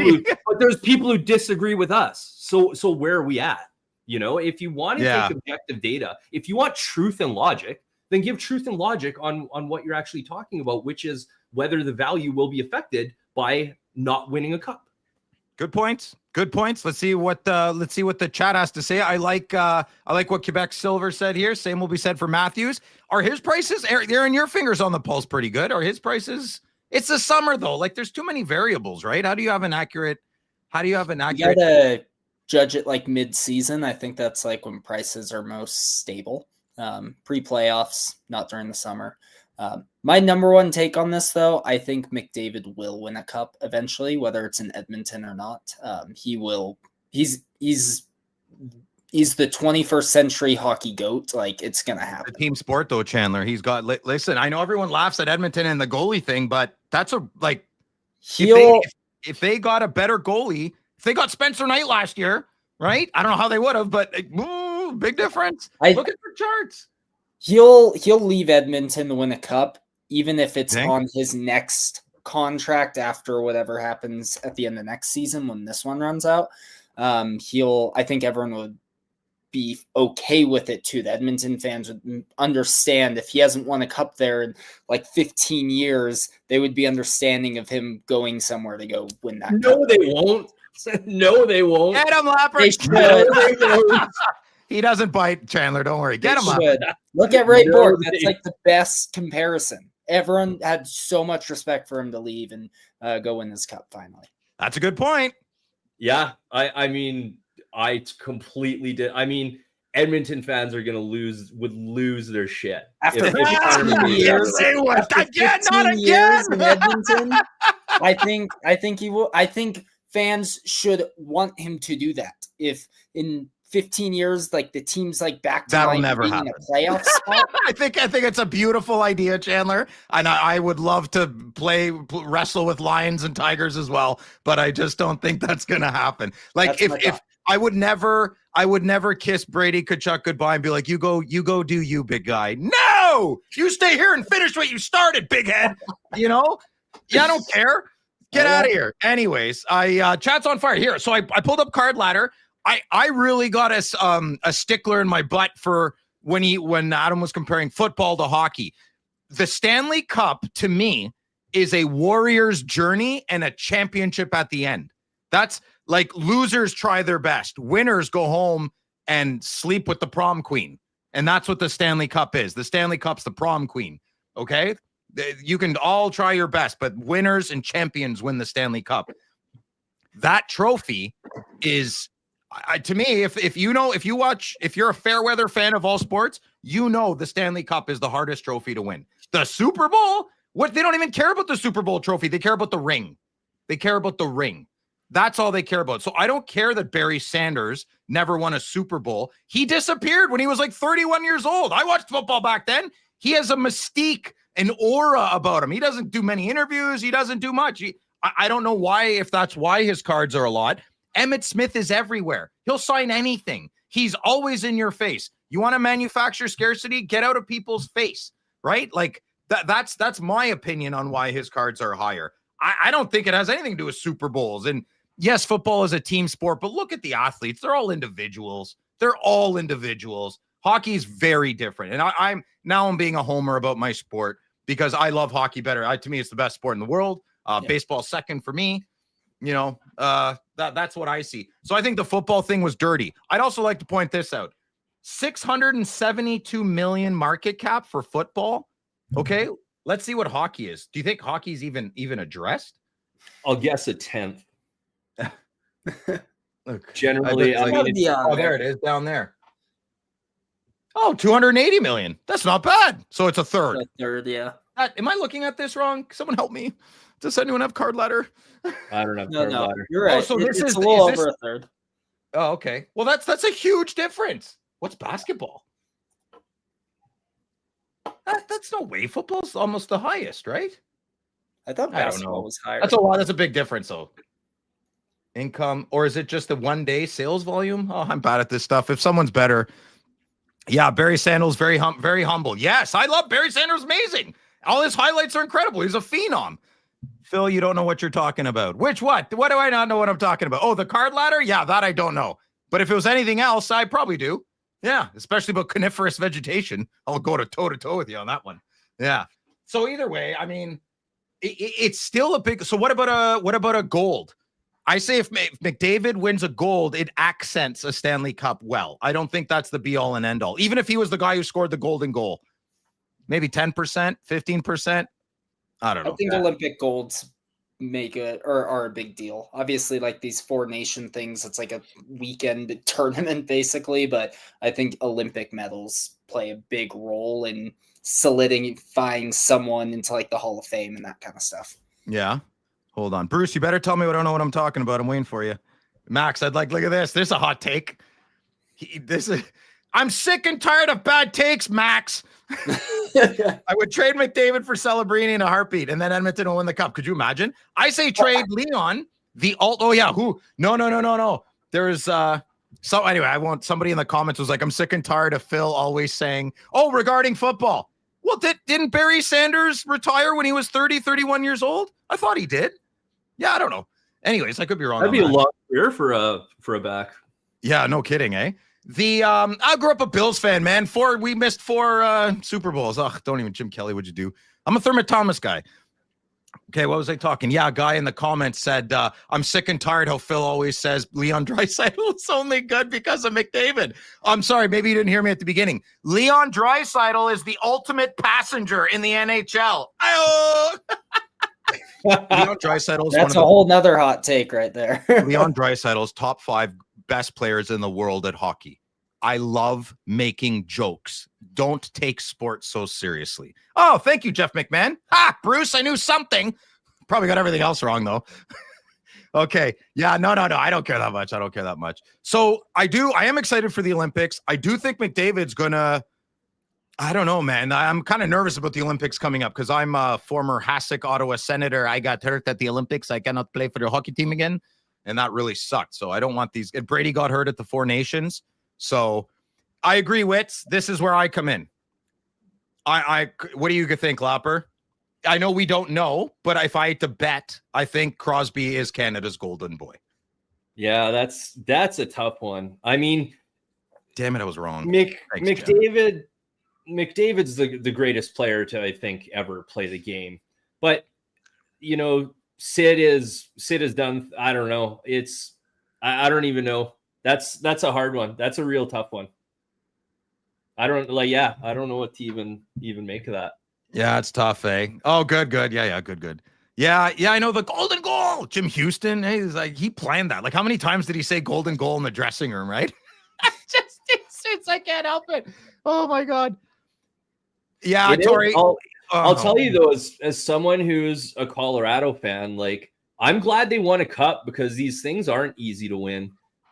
there's people who disagree with us. So where are we at? If you want to take objective data, if you want truth and logic, then give truth and logic on what you're actually talking about, which is whether the value will be affected by not winning a cup. Good points. Good points. Let's see what the chat has to say. I like what Quebec Silver said here. Same will be said for Matthews. Are his prices, Aaron, your fingers on the pulse pretty good? Are his prices? It's the summer though. Like there's too many variables, right? How do you have an accurate? You gotta judge it like mid-season. I think that's like when prices are most stable. Pre-playoffs, not during the summer. My number one take on this, though, I think McDavid will win a cup eventually, whether it's in Edmonton or not. He will. He's the 21st century hockey GOAT. Like, it's gonna happen. The team sport, though, Chandler. He's got. Listen, I know everyone laughs at Edmonton and the goalie thing, but that's if they got a better goalie, if they got Spencer Knight last year, right? I don't know how they would have, but big difference. Look at the charts. He'll leave Edmonton to win a cup, even if it's on his next contract after whatever happens at the end of next season when this one runs out. I think everyone would be okay with it too. The Edmonton fans would understand if he hasn't won a cup there in like 15 years, they would be understanding of him going somewhere to go win that. No, they won't. No, they won't. Get him, Lapper. He doesn't bite, Chandler. Don't worry. Get him up. Look at Ray Borg. That's like the best comparison. Everyone had so much respect for him to leave and go win this cup finally. That's a good point. Yeah. I mean, I completely did. I mean, Edmonton fans are would lose their shit. After 15 years, not again. In Edmonton, I think he will. I think fans should want him to do that. If in 15 years, like the team's like back to that'll never being happen. In a playoff spot. I think it's a beautiful idea, Chandler, and I would love to wrestle with lions and tigers as well, but I just don't think that's gonna happen. Like if I would never kiss Brady Tkachuk goodbye and be like, you go do you, big guy. No, you stay here and finish what you started, big head. Yeah, I don't care. Get out of here. Anyways, chat's on fire here. So I pulled up Card Ladder. I really got a stickler in my butt for when Adam was comparing football to hockey. The Stanley Cup to me is a warrior's journey and a championship at the end. That's like losers try their best. Winners go home and sleep with the prom queen. And that's what the Stanley Cup is. The Stanley Cup's the prom queen. Okay. You can all try your best, but winners and champions win the Stanley Cup. That trophy is, to me, if you're a fair weather fan of all sports, the Stanley Cup is the hardest trophy to win. The Super Bowl, they don't even care about the Super Bowl trophy. They care about the ring. That's all they care about. So I don't care that Barry Sanders never won a Super Bowl. He disappeared when he was like 31 years old. I watched football back then. He has a mystique, an aura about him. He doesn't do many interviews. He doesn't do much. I don't know if that's why his cards are a lot. Emmitt Smith is everywhere. He'll sign anything. He's always in your face. You want to manufacture scarcity? Get out of people's face, right? Like that's my opinion on why his cards are higher. I don't think it has anything to do with Super Bowls. And yes, football is a team sport, but look at the athletes. They're all individuals. Hockey is very different. And I'm being a homer about my sport because I love hockey better. To me, it's the best sport in the world. Baseball second for me. That's what I see. So I think the football thing was dirty. I'd also like to point this out. 672 million market cap for football. Okay, let's see what hockey is. Do you think hockey's even addressed? I'll guess a 10th. Look, generally, there it is down there. Oh, 280 million. That's not bad. So it's a third. Yeah. Am I looking at this wrong? Someone help me. Does anyone have Card Ladder? I don't have Card Ladder. You're right. So it's a little over a third. Oh, okay. Well, that's a huge difference. What's basketball? That's no way. Football's almost the highest, right? I thought basketball was higher. That's a lot. That's a big difference, though. Income, or is it just the 1 day sales volume? Oh, I'm bad at this stuff. If someone's better, yeah. Barry Sanders, very humble. Yes, I love Barry Sanders. Amazing. All his highlights are incredible. He's a phenom. Phil, you don't know what you're talking about. What do I not know what I'm talking about? Oh, the Card Ladder? Yeah, that I don't know. But if it was anything else, I probably do. Yeah, especially about coniferous vegetation. I'll go toe-to-toe with you on that one. Yeah. So either way, I mean, it's still a big. So what about a gold? I say if McDavid wins a gold, it accents a Stanley Cup well. I don't think that's the be all and end all. Even if he was the guy who scored the golden goal, maybe 10%, 15%. I don't know. I think Olympic golds make it or are a big deal. Obviously, like these 4 nation things, it's like a weekend tournament basically. But I think Olympic medals play a big role in solidifying someone into like the Hall of Fame and that kind of stuff. Yeah. Hold on. Bruce, you better tell me I don't know what I'm talking about. I'm waiting for you. Max, look at this. This is a hot take. I'm sick and tired of bad takes, Max. I would trade McDavid for Celebrini in a heartbeat, and then Edmonton will win the cup. Could you imagine? I say trade Leon, the alt. Oh, yeah. Who? No. There's so anyway, somebody in the comments was like, I'm sick and tired of Phil always saying, oh, regarding football. Well, didn't Barry Sanders retire when he was 31 years old? I thought he did. Yeah, I don't know. Anyways, I could be wrong. That'd be a long career for a back. Yeah, no kidding, eh? I grew up a Bills fan, man. We missed 4 Super Bowls. Ugh, don't even Jim Kelly, what'd you do? I'm a Thurman Thomas guy. Okay, what was I talking? Yeah, a guy in the comments said, I'm sick and tired how Phil always says Leon Draisaitl is only good because of McDavid. I'm sorry, maybe you didn't hear me at the beginning. Leon Draisaitl is the ultimate passenger in the NHL. Leon Draisaitl. That's a whole nother hot take right there. Leon Draisaitl's top 5 best players in the world at hockey. I love making jokes. Don't take sports so seriously. Oh, thank you, Jeff McMahon. Bruce, I knew something. Probably got everything else wrong, though. Okay. Yeah, no. I don't care that much. So I am excited for the Olympics. I do think McDavid's gonna, I don't know, man. I'm kind of nervous about the Olympics coming up because I'm a former Hasek, Ottawa senator. I got hurt at the Olympics. I cannot play for the hockey team again. And that really sucked. So I don't want these. And Brady got hurt at the 4 Nations. So I agree, Wits. This is where I come in. What do you think, Lapper? I know we don't know, but if I had to bet, I think Crosby is Canada's golden boy. Yeah, that's a tough one. I mean, damn it, I was wrong. McDavid's the greatest player to, I think, ever play the game. But Sid is done. I don't know. I don't even know. That's a hard one. That's a real tough one. I don't know what to even make of that. Yeah, it's tough, eh? Oh, good. Yeah, good. Yeah, I know the golden goal. Jim Houston, hey, he's like, he planned that. Like, how many times did he say golden goal in the dressing room, right? I can't help it. Oh my God. Yeah, Tori. I'll tell you though, as someone who's a Colorado fan, like, I'm glad they won a cup because these things aren't easy to win.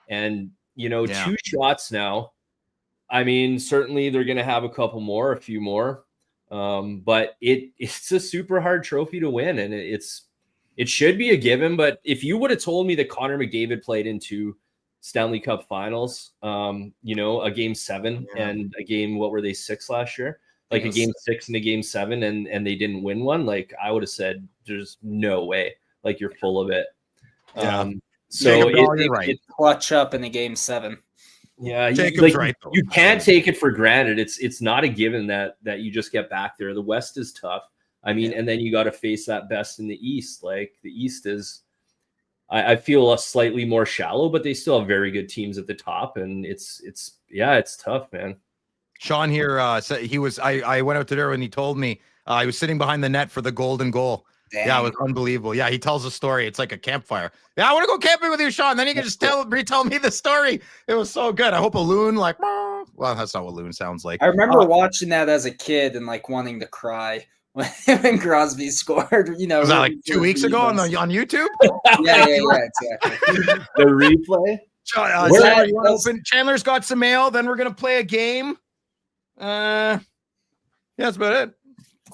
And 2 shots now. I mean, certainly they're going to have a few more. But it's a super hard trophy to win, and it should be a given. But if you would have told me that Connor McDavid played in 2 Stanley Cup Finals, a Game 7 and a game, what were they, 6 last year? Like a Game 6 and a Game 7, and they didn't win one. Like, I would have said, there's no way. Like, you're full of it. Yeah. So it clutch up in a Game 7. Yeah, right, you can't take it for granted. It's not a given that you just get back there. The West is tough. I mean, and then you got to face that best in the East. Like, the East is, I feel, a slightly more shallow, but they still have very good teams at the top, and it's tough, man. Sean here said he was. I went out to there when he told me I was sitting behind the net for the golden goal. Dang. Yeah, it was unbelievable. Yeah, he tells a story. It's like a campfire. Yeah, I want to go camping with you, Sean. Then you can just retell me the story. It was so good. I hope a loon like, well, that's not what loon sounds like. I remember watching that as a kid and like wanting to cry when Crosby scored. Was that like 2 weeks ago on YouTube? yeah, exactly. The replay. Chandler's got some mail. Then we're gonna play a game. Yeah, that's about it.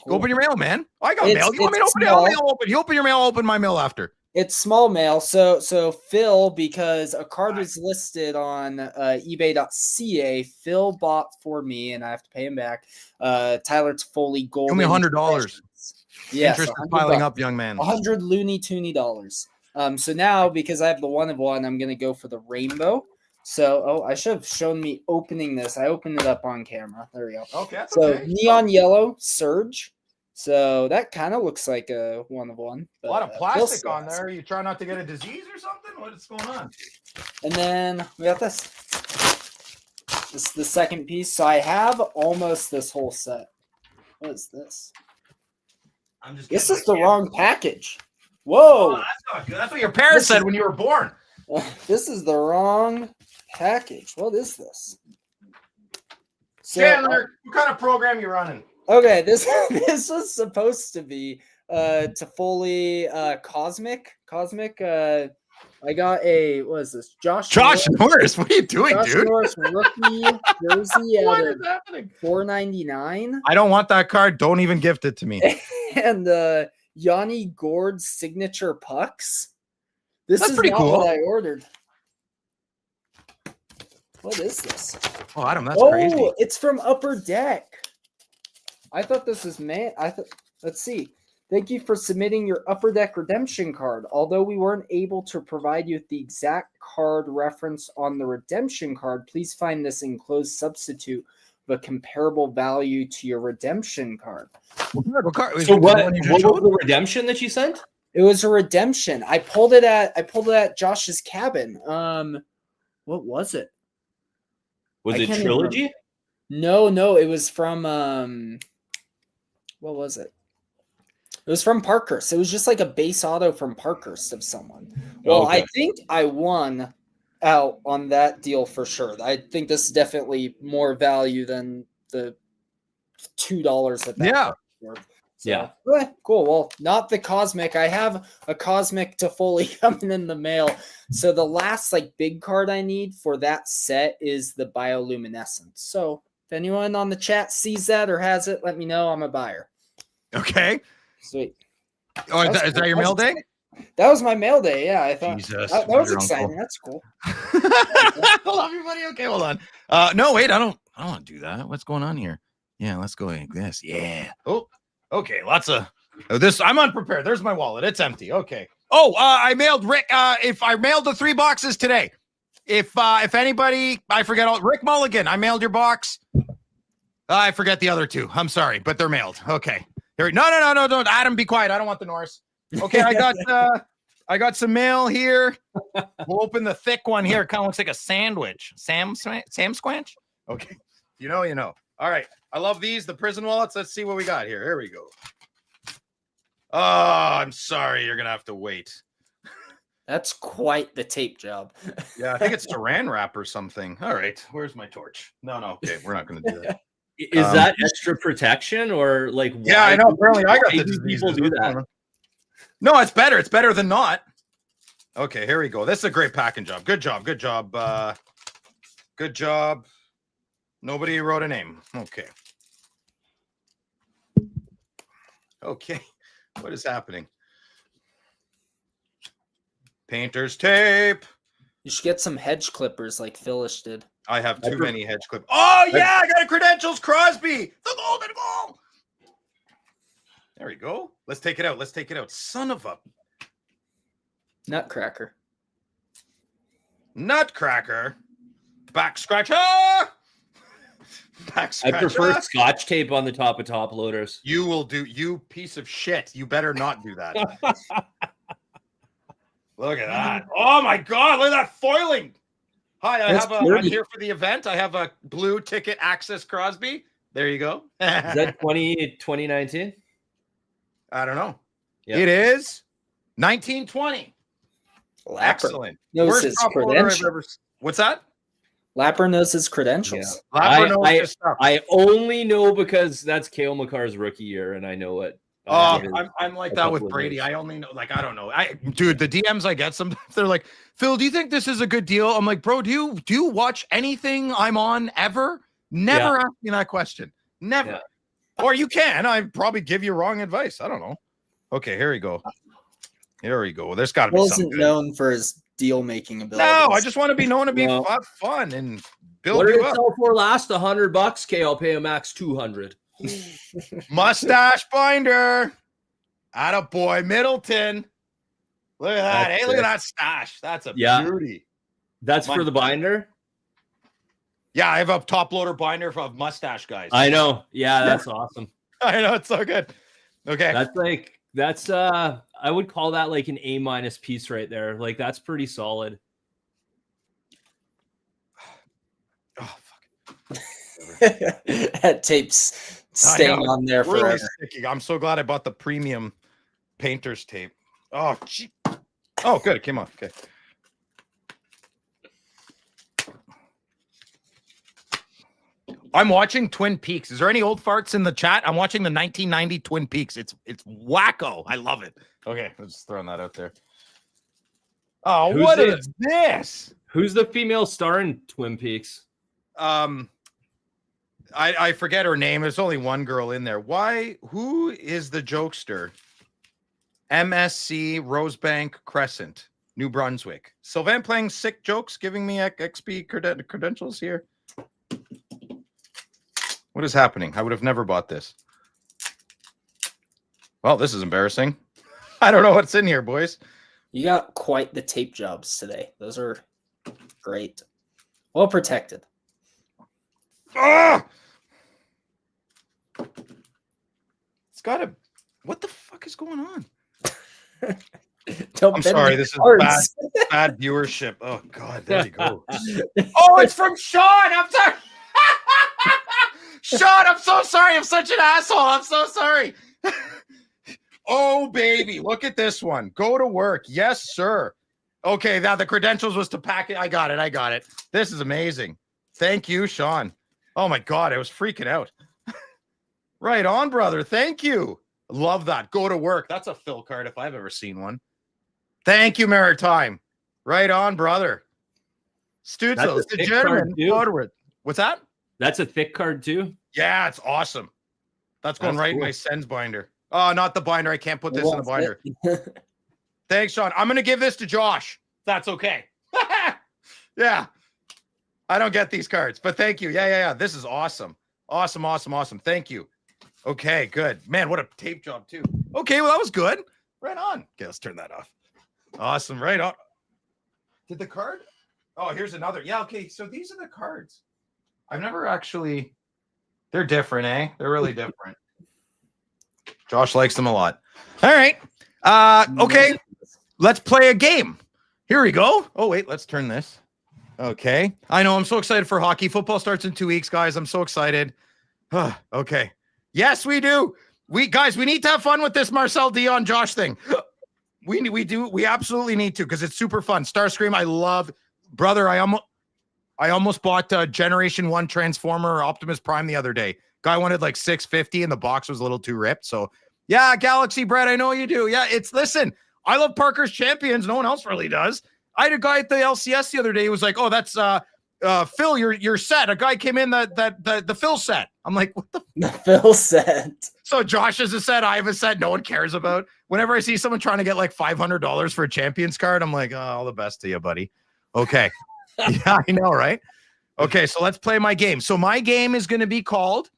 Cool. Open your mail, man. I got mail. You want me to open your mail? Open. You open your mail. I'll open my mail after. It's small mail. So Phil, because a card was listed on eBay.ca, Phil bought for me, and I have to pay him back. Tyler Toffoli gold. Give me $100. Yes, interest is piling up, young man. $100 loony toony dollars. So now, because I have the 1 of 1, I'm gonna go for the rainbow. So, I should have shown me opening this. I opened it up on camera. There we go. Okay. So, neon yellow, Surge. So that kind of looks like a 1-of-1. A lot of plastic on there. You try not to get a disease or something? What's going on? And then we got this. This is the second piece. So I have almost this whole set. What is this? This is the wrong package. Whoa. Oh, that's not good. That's what your parents said when you were born. This is the wrong package. What is this? So, Chandler, what kind of program you running? okay, this was supposed to be Toffoli Cosmic. I got a, what is this? Josh Norris, what are you doing, Josh dude? Norris rookie jersey What at is happening? $4.99. I don't want that card. Don't even gift it to me. And Yanni Gord's signature pucks. This That's is pretty not cool. what I ordered. What is this? Oh, Adam, that's crazy. It's from Upper Deck. I thought this was let's see. Thank you for submitting your Upper Deck redemption card. Although we weren't able to provide you with the exact card reference on the redemption card, please find this enclosed substitute of a comparable value to your redemption card. What card? So what was the redemption that you sent? It was a redemption. I pulled it at Josh's cabin. What was it? Was I it can't Trilogy? No, it was from what was it? It was from Parkhurst. It was just like a base auto from Parkhurst of someone. Well, Okay. I think I won out on that deal for sure. I think this is definitely more value than the $2 that Yeah. was worth. So, cool. Well, not the Cosmic. I have a Cosmic Toffoli coming in the mail. So the last like big card I need for that set is the Bioluminescence. So if anyone on the chat sees that or has it, let me know. I'm a buyer. Okay. Sweet. Oh, is that your mail day? That was my mail day. Yeah, I thought Jesus, that was your exciting. uncle. That's cool. I love you, buddy. Okay, hold on. No, wait, I don't want to do that. What's going on here? Yeah, let's go like this. Yeah. Oh, okay. Lots of this. I'm unprepared. There's my wallet. It's empty. Okay. Oh, I mailed Rick. If I mailed the 3 boxes today. If anybody, I forget Rick Mulligan. I mailed your box. I forget the other 2. I'm sorry, but they're mailed. Okay. Here, no, don't. Adam, be quiet. I don't want the Norris. Okay, I got some mail here. We'll open the thick one here. It kind of looks like a sandwich. Sam Squanch? Okay. You know. All right. I love these, the prison wallets. Let's see what we got here. Here we go. Oh, I'm sorry. You're going to have to wait. That's quite the tape job. Yeah, I think it's saran wrap or something. All right. Where's my torch? No. Okay. We're not going to do that. Is that extra protection or like? Yeah, I know. Apparently, I got why the do disease. people do that. No, it's better. It's better than not. Okay, here we go. This is a great packing job. Good job. Good job. Nobody wrote a name. Okay. What is happening? Painter's tape. You should get some hedge clippers like Phyllis did. I have too many hedge clips. Oh, yeah, I got a credentials Crosby. The golden goal. There we go. Let's take it out. Son of a Nutcracker. Back scratcher. Back scratcher. I prefer Scotch tape on the top of top loaders. You will do, you piece of shit. You better not do that. Look at that. Oh, my God. Look at that foiling. Hi, I'm here for the event. I have a blue ticket access Crosby. There you go. Is that 2019? I don't know. Yeah. It is 1920. Lapper Excellent. knows his credentials. What's that? Lapper knows his credentials. Yeah. I only know because that's Cale Makar's rookie year, and I know it. I'm like that with Brady. I only know, like, I don't know. Dude, the DMs I get sometimes, they're like, Phil, do you think this is a good deal? I'm like, bro, do you watch anything I'm on ever? Never ask me that question. Never. Yeah. Or you can. I probably give you wrong advice. I don't know. Okay, here we go. There's got to be something. Wasn't known for his deal making ability. No, I just want to be known to be fun and build what did you it up. sell for last? $100. Okay, I'll pay a max 200. Mustache binder. Attaboy, Middleton. Look at that. Hey, look at that stash. That's a beauty. That's for the binder? Yeah, I have a top loader binder of mustache guys. I know. Yeah, that's awesome. I know. It's so good. Okay. That's I would call that like an A- piece right there. Like that's pretty solid. Oh fuck. That tape's staying on there really forever. sticky. I'm so glad I bought the premium painter's tape. Oh, gee. Oh, good. It came off. Okay. I'm watching Twin Peaks. Is there any old farts in the chat? I'm watching the 1990 Twin Peaks. It's wacko. I love it. Okay, I'm just throwing that out there. Oh, what is this? Who's the female star in Twin Peaks? I forget her name. There's only one girl in there. Why? Who is the jokester? MSC Rosebank Crescent, New Brunswick. Sylvain playing sick jokes, giving me XP credentials here. What is happening? I would have never bought this. Well, this is embarrassing. I don't know what's in here, boys. You got quite the tape jobs today. Those are great. Well protected. Ah! It's got a... What the fuck is going on? I'm sorry. This is bad viewership. Oh, God. There you go. Oh, it's from Sean. I'm sorry. Sean, I'm so sorry. I'm such an asshole. I'm so sorry. Oh, baby. Look at this one. Go to work. Yes, sir. Okay, now the credentials was to pack it. I got it. This is amazing. Thank you, Sean. Oh, my God. I was freaking out. Right on, brother. Thank you. Love that. Go to work. That's a Phil card if I've ever seen one. Thank you, Maritime. Right on, brother. Stutzel. It's a gentleman. What's that? That's a thick card too. Yeah, it's awesome. That's going right in my Sens binder. Oh, not the binder. I can't put this in the binder. Thanks, Sean. I'm going to give this to Josh. That's okay. Yeah. I don't get these cards, but thank you. Yeah. This is awesome. Awesome. Thank you. Okay, good. Man, what a tape job too. Okay, well, that was good. Right on. Okay, let's turn that off. Awesome. Right on. Did the card? Oh, here's another. Yeah, okay. So these are the cards. I've never actually... They're different, eh? They're really different. Josh likes them a lot. All right. Okay. Let's play a game. Here we go. Oh, wait. Let's turn this. Okay. I know. I'm so excited for hockey. Football starts in 2 weeks, guys. I'm so excited. Okay. Yes, we do. We need to have fun with this Marcel Dion Josh thing. We do. We absolutely need to because it's super fun. Starscream, I love. Brother, I almost bought Generation 1 Transformer Optimus Prime the other day. Guy wanted like $650 and the box was a little too ripped. So yeah, Galaxy Bread, I know you do. Yeah, listen, I love Parker's Champions. No one else really does. I had a guy at the LCS the other day who was like, oh, that's Phil, your set. A guy came in the Phil set. I'm like, what the Phil set. So Josh has a set, I have a set no one cares about. Whenever I see someone trying to get like $500 for a Champions card, I'm like, oh, all the best to you, buddy. Okay. Yeah, I know, right? Okay, so let's play my game. So my game is going to be called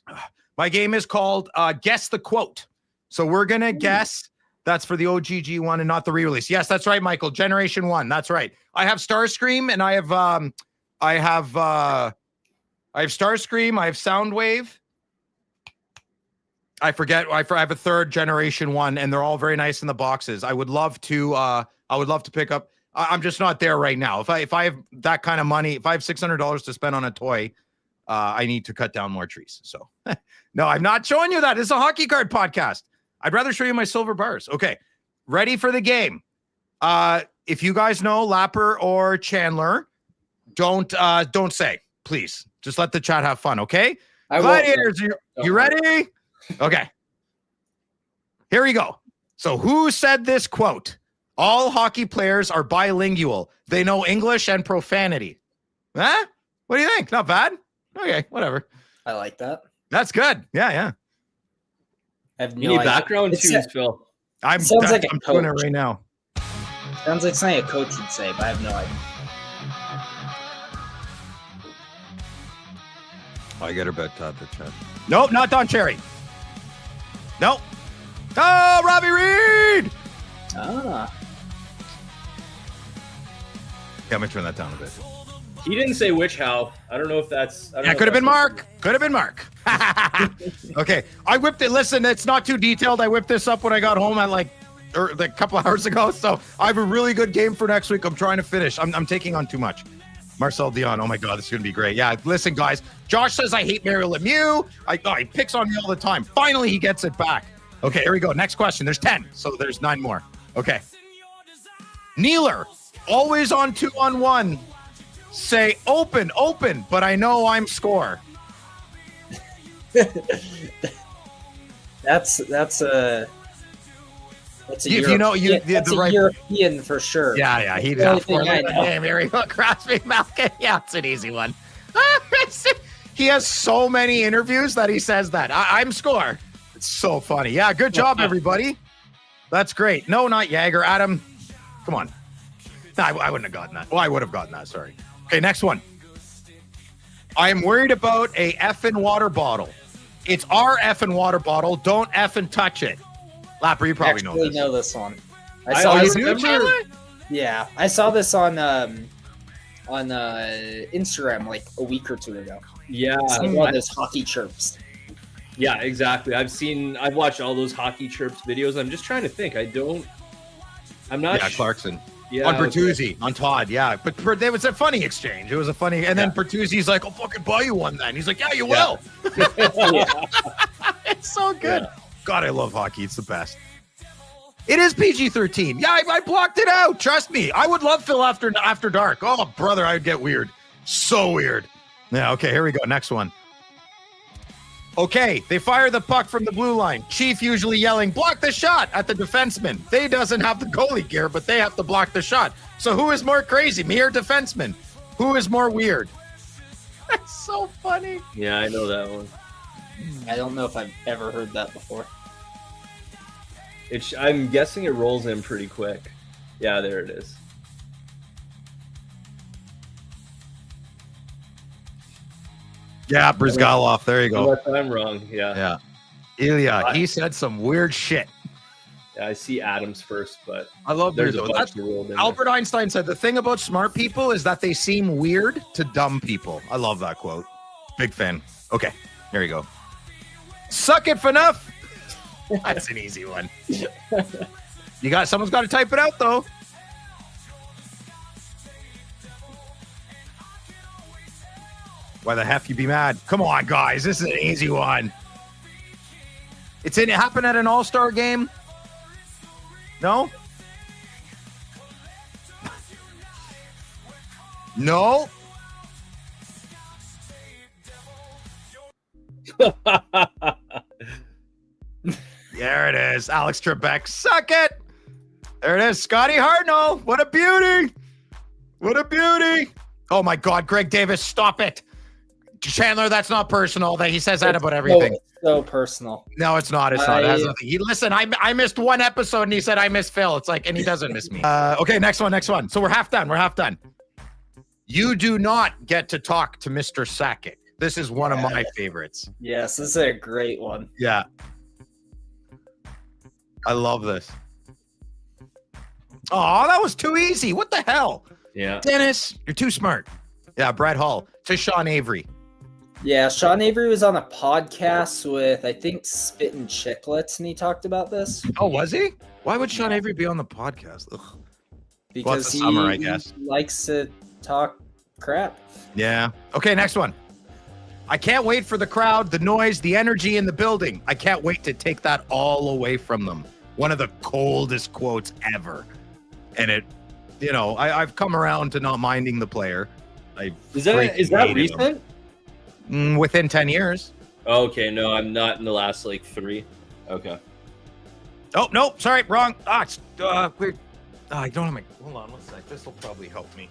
Guess the Quote. So we're going to guess. That's for the OGG one and not the re-release. Yes, that's right, Michael. Generation 1. That's right. I have Starscream and I have Starscream, I have Soundwave. I have a third Generation 1 and they're all very nice in the boxes. I would love to pick up. I'm just not there right now. If I have that kind of money, if I have $600 to spend on a toy, I need to cut down more trees. So no, I'm not showing you that. It's a hockey card podcast. I'd rather show you my silver bars. Okay. Ready for the game. If you guys know Lapper or Chandler, don't say, please. Just let the chat have fun. Okay. Gladiators, you ready? Okay. Here we go. So who said this quote? All hockey players are bilingual. They know English and profanity. Huh? What do you think? Not bad? Okay, whatever. I like that. That's good. Yeah. I have no background tunes, Phil. I'm doing it right now. Sounds like something a coach would say, but I have no idea. I get her bet top the chat. Nope, not Don Cherry. Nope. Oh, Robbie Reed. Ah. Yeah, I'm gonna turn that down a bit. He didn't say which Hal. I don't know if that's. Yeah, could have been Mark. Could have been Mark. Okay, I whipped it. Listen, it's not too detailed. I whipped this up when I got home at like a couple hours ago. So I have a really good game for next week. I'm trying to finish. I'm taking on too much. Marcel Dion. Oh my God, this is gonna be great. Yeah, listen, guys. Josh says I hate Mario Lemieux. He picks on me all the time. Finally, he gets it back. Okay, here we go. Next question. There's 10, so there's 9 more. Okay. Kneeler, always on 2-on-1. Say open, but I know I'm score. That's a European for sure. Yeah, he'd have for name. Here we go. Crosby Malkin. Yeah, it's an easy one. He has so many interviews that he says that. I'm score. It's so funny. Yeah, good job, everybody. That's great. No, not Jagger. Adam, come on. No, I wouldn't have gotten that. Well, I would have gotten that. Sorry. Okay, next one. I am worried about a effing water bottle. It's our effing water bottle. Don't effing touch it. Lapper, you probably know this one. I saw this. Yeah, I saw this on Instagram like a week or 2 ago. Yeah, one of those hockey chirps. Yeah, exactly. I've watched all those hockey chirps videos. I'm just trying to think. I'm not. Yeah, Clarkson. Yeah, on Bertuzzi, on Todd, yeah. But there was a funny exchange. It was a funny, and then Bertuzzi's like, "I'll fucking buy you one then." He's like, "Yeah, you will." It's so good. Yeah. God, I love hockey. It's the best. It is PG-13. Yeah, I blocked it out. Trust me. I would love Phil after dark. Oh, brother, I would get weird. So weird. Yeah. Okay, here we go. Next one. Okay, they fire the puck from the blue line. Chief usually yelling, block the shot at the defenseman. They doesn't have the goalie gear, but they have to block the shot. So who is more crazy, me or defenseman? Who is more weird? That's so funny. Yeah, I know that one. I don't know if I've ever heard that before. I'm guessing it rolls in pretty quick. Yeah, there it is. Yeah, Brizgalov. There you go. I'm wrong. Yeah. Ilya, he said some weird shit. Yeah, I see Adams first, but I love Albert Einstein said the thing about smart people is that they seem weird to dumb people. I love that quote. Big fan. Okay, there you go. Suck it for enough. That's an easy one. Someone's got to type it out though. Why the heck you be mad? Come on, guys. This is an easy one. It happened at an all-star game? No? No? There it is. Alex Trebek. Suck it. There it is. Scotty Hartnell. What a beauty. What a beauty. Oh, my God. Greg Davis, stop it. Chandler, that's not personal. That he says that about everything. So personal. No, it's not. It's not. It has nothing. Listen, I missed one episode and he said I missed Phil. It's like, and he doesn't miss me. Okay, next one. So we're half done. You do not get to talk to Mr. Sakic. This is one of my favorites. Yes, this is a great one. Yeah. I love this. Oh, that was too easy. What the hell? Yeah. Dennis, you're too smart. Yeah, Brett Hull to Sean Avery. Yeah, Sean Avery was on a podcast with, I think, Spit and Chicklets, and he talked about this. Oh, was he? Why would Sean Avery be on the podcast? Ugh. Because he likes to talk crap. Yeah. Okay, next one. I can't wait for the crowd, the noise, the energy in the building. I can't wait to take that all away from them. One of the coldest quotes ever. And I've come around to not minding the player. Is that recent? Within 10 years. Okay, no, I'm not in the last 3. Okay. Oh, no, sorry, wrong. It's weird. I don't have my, hold on one sec. This will probably help me.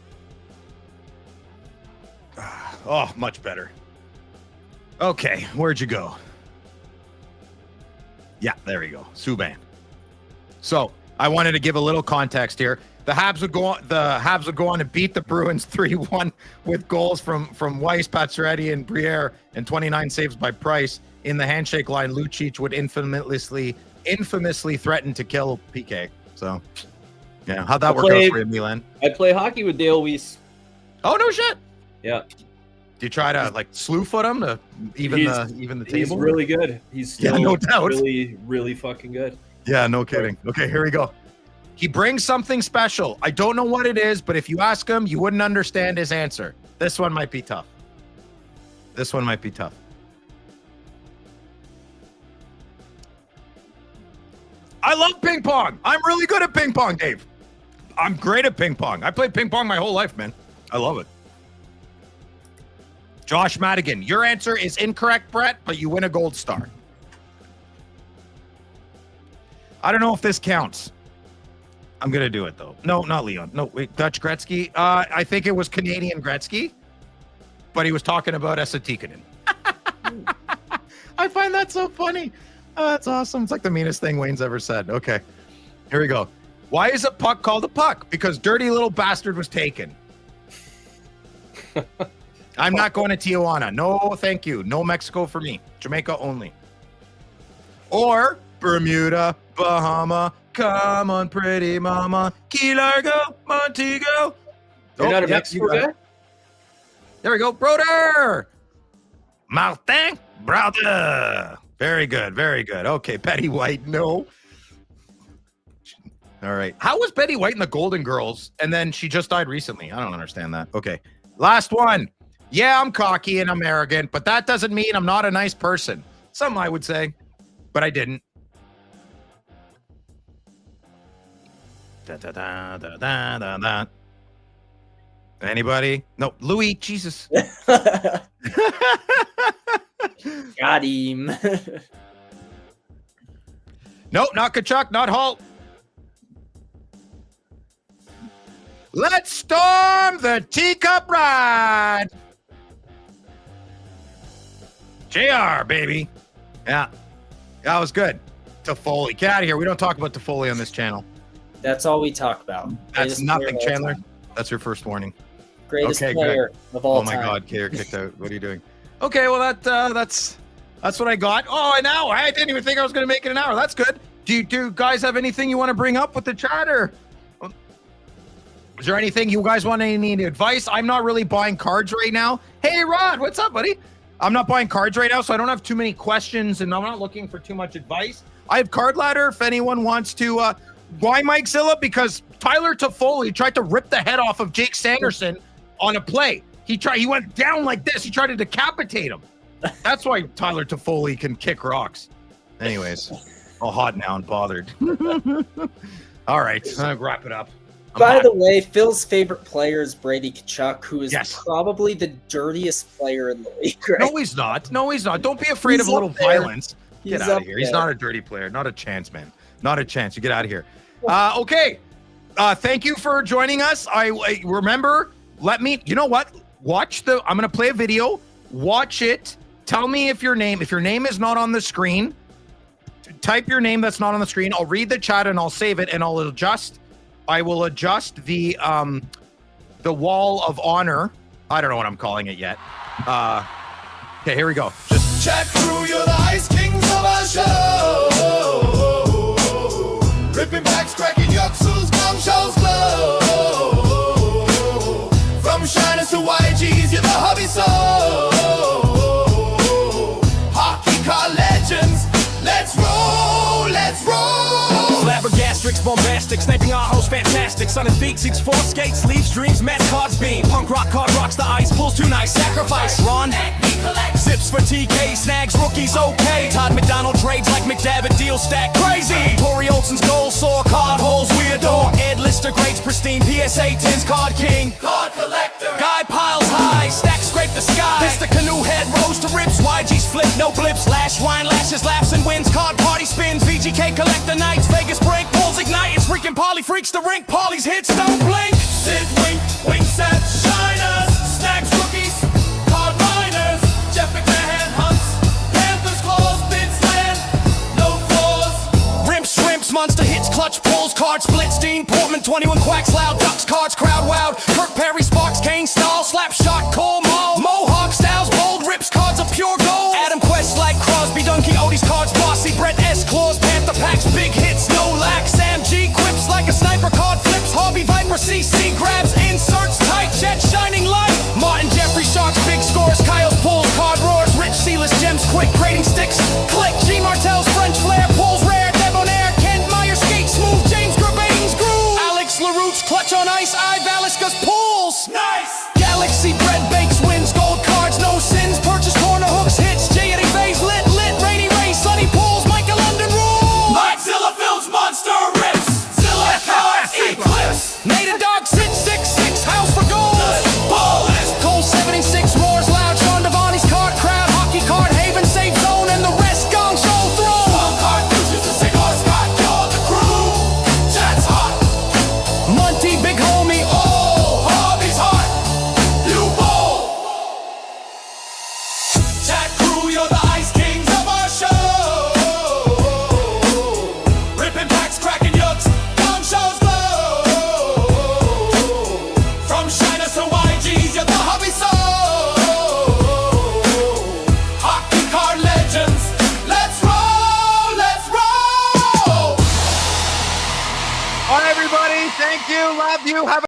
Oh, much better. Okay, where'd you go? Yeah, there we go. Subban. So I wanted to give a little context here. The Habs would go on to beat the Bruins 3-1 with goals from Weiss, Pacioretty, and Briere, and 29 saves by Price. In the handshake line, Lucic would infamously threaten to kill PK. So, yeah, how'd that work out for you, Milan? I play hockey with Dale Weiss. Oh, no shit. Yeah. Do you try to like slew foot him to even the table? He's really good. He's still no doubt. really, really fucking good. Yeah, no kidding. Okay, here we go. He brings something special. I don't know what it is, but if you ask him, you wouldn't understand his answer. This one might be tough. This one might be tough. I love ping pong. I'm really good at ping pong, Dave. I'm great at ping pong. I played ping pong my whole life, man. I love it. Josh Madigan, your answer is incorrect, Brett, but you win a gold star. I don't know if this counts. I'm going to do it, though. No, not Leon. No, wait, Dutch Gretzky. I think it was Canadian Gretzky, but he was talking about Esa Tikkanen. I find that so funny. Oh, that's awesome. It's like the meanest thing Wayne's ever said. Okay, here we go. Why is a puck called a puck? Because dirty little bastard was taken. I'm not going to Tijuana. No, thank you. No Mexico for me. Jamaica only. Or Bermuda, Bahama. Come on, pretty mama. Key Largo, Montego. You're not a Mexico guy? There we go. Brother. Martin, brother. Very good. Very good. Okay, Betty White. No. All right. How was Betty White in the Golden Girls and then she just died recently? I don't understand that. Okay. Last one. Yeah, I'm cocky and I'm arrogant, but that doesn't mean I'm not a nice person. Some I would say, but I didn't. Da, da, da, da, da, da, da. Anybody? No, Louis. Jesus. Got him. Nope, not Kachuk, not Holt. Let's storm the teacup ride. JR, baby. Yeah, that was good. Toffoli, get out of here. We don't talk about Toffoli on this channel. That's all we talk about. That's nothing, Chandler. That's your first warning. Greatest player of all time. Oh my God, Kayer kicked out. What are you doing? Okay, well that's what I got. Oh, an hour. I didn't even think I was going to make it an hour. That's good. Do you guys have anything you want to bring up with the chat, or is there anything you guys want? Any advice? I'm not really buying cards right now. Hey, Rod, what's up, buddy? I'm not buying cards right now, so I don't have too many questions, and I'm not looking for too much advice. I have Card Ladder if anyone wants to. Why Mike Zilla? Because Tyler Toffoli tried to rip the head off of Jake Sanderson on a play. He went down like this. He tried to decapitate him. That's why Tyler Toffoli can kick rocks. Anyways, all hot now and bothered. All right, I'm gonna wrap it up. By the way, Phil's favorite player is Brady Tkachuk, who is probably the dirtiest player in the league. Right? No, he's not. No, he's not. Don't be afraid of a little violence. Get out of here. He's not a dirty player. Not a chance, man. Not a chance. You get out of here. Okay. Thank you for joining us. I remember. You know what? I'm going to play a video. Watch it. Tell me if your name is not on the screen. Type your name that's not on the screen. I'll read the chat and I'll save it and I will adjust the wall of honor. I don't know what I'm calling it yet. Okay, here we go. Just Chat crew, you're the ice kings of our show. Ripping backs, cracking yuxels, Gongshows glow. From shiners to YGs, you're the hobby soul. Hockey card legends, let's roll, let's roll. Flabbergastrix, bombastic, sniping our host, fantastic. Son of feet, 6'4", skates, leaves, dreams, Matt cards, beam. Punk rock, card rocks, the ice, pulls too nice, sacrifice. Ron, zips for TK, snags, rookies, okay. Todd McDonald trades like McDavid's, deal stack, crazy. Corey Olsen's goal, saw card holes, we adore. Ed Lister grades, pristine, PSA 10's card king. Card collector, Guy piles high, stacks scrape the sky. Piss the canoe head, rose to rips, YG's flip, no blips. Lash, wine, lashes, laughs and wins. Card party spins, VGK collector nights. Vegas break, balls ignite. It's freaking Polly freaks the rink. Polly's hits don't blink. Sid wink, wink set, shiners, stacks rookies, card miners. Jeff McMahon hunts, Panthers claws, bids land, no flaws. Rimps, shrimps, monster hits, clutch pulls, card splits, Dean Portman, 21 quacks, loud ducks, cards, crowd wowed. Kirk Perry, Sparks, Kane, Stall, Slap Shark, Cole, Mall, Mohawk, Styles, bold rips, cards of pure gold. Adam Quest, like Crosby, Donkey, Odie's cards, bossy, Brett S, Claws, Panther packs, big hits, no lack. Sam G, quips like a sniper, card flips, Harvey, Viper, CC, grabs, inserts, tight jet, shining light. Martin, Jeffrey. quick, grading sticks. Click, G. Martell's French flair, pulls rare, debonair, Kent Meyer skate smooth, James Gerbain's groove. Alex LaRouche's clutch on ice, Ivaliska's pulls. Nice! Galaxy bread bakes, wins gold cards, no sins, purchase corner hooks, hits, J. Eddie Vase, lit, Rainy Ray, Sunny pulls, Michael London rules. Mike Zilla Fields monster rips. Zilla cards eclipse. Native Dog, sit, 6-6, house for goals. Ballin'. Cole 76, roars loud, Sean Devani's card crowd, hockey card, haven, safe zone, and the rest gong show throw. Small card futures and cigar Scott, you're the crew. Jets hot. Monty, big homie, Oh, hobby's hot. You bowl. Chat crew, you're the ice kings of our show. Ripping packs, cracking yucks, gong shows glow. From Shiners to YGs, you're the hobby soul. Hockey card legends, let's roll, let's roll. All right, everybody. Thank you. Love you. Have a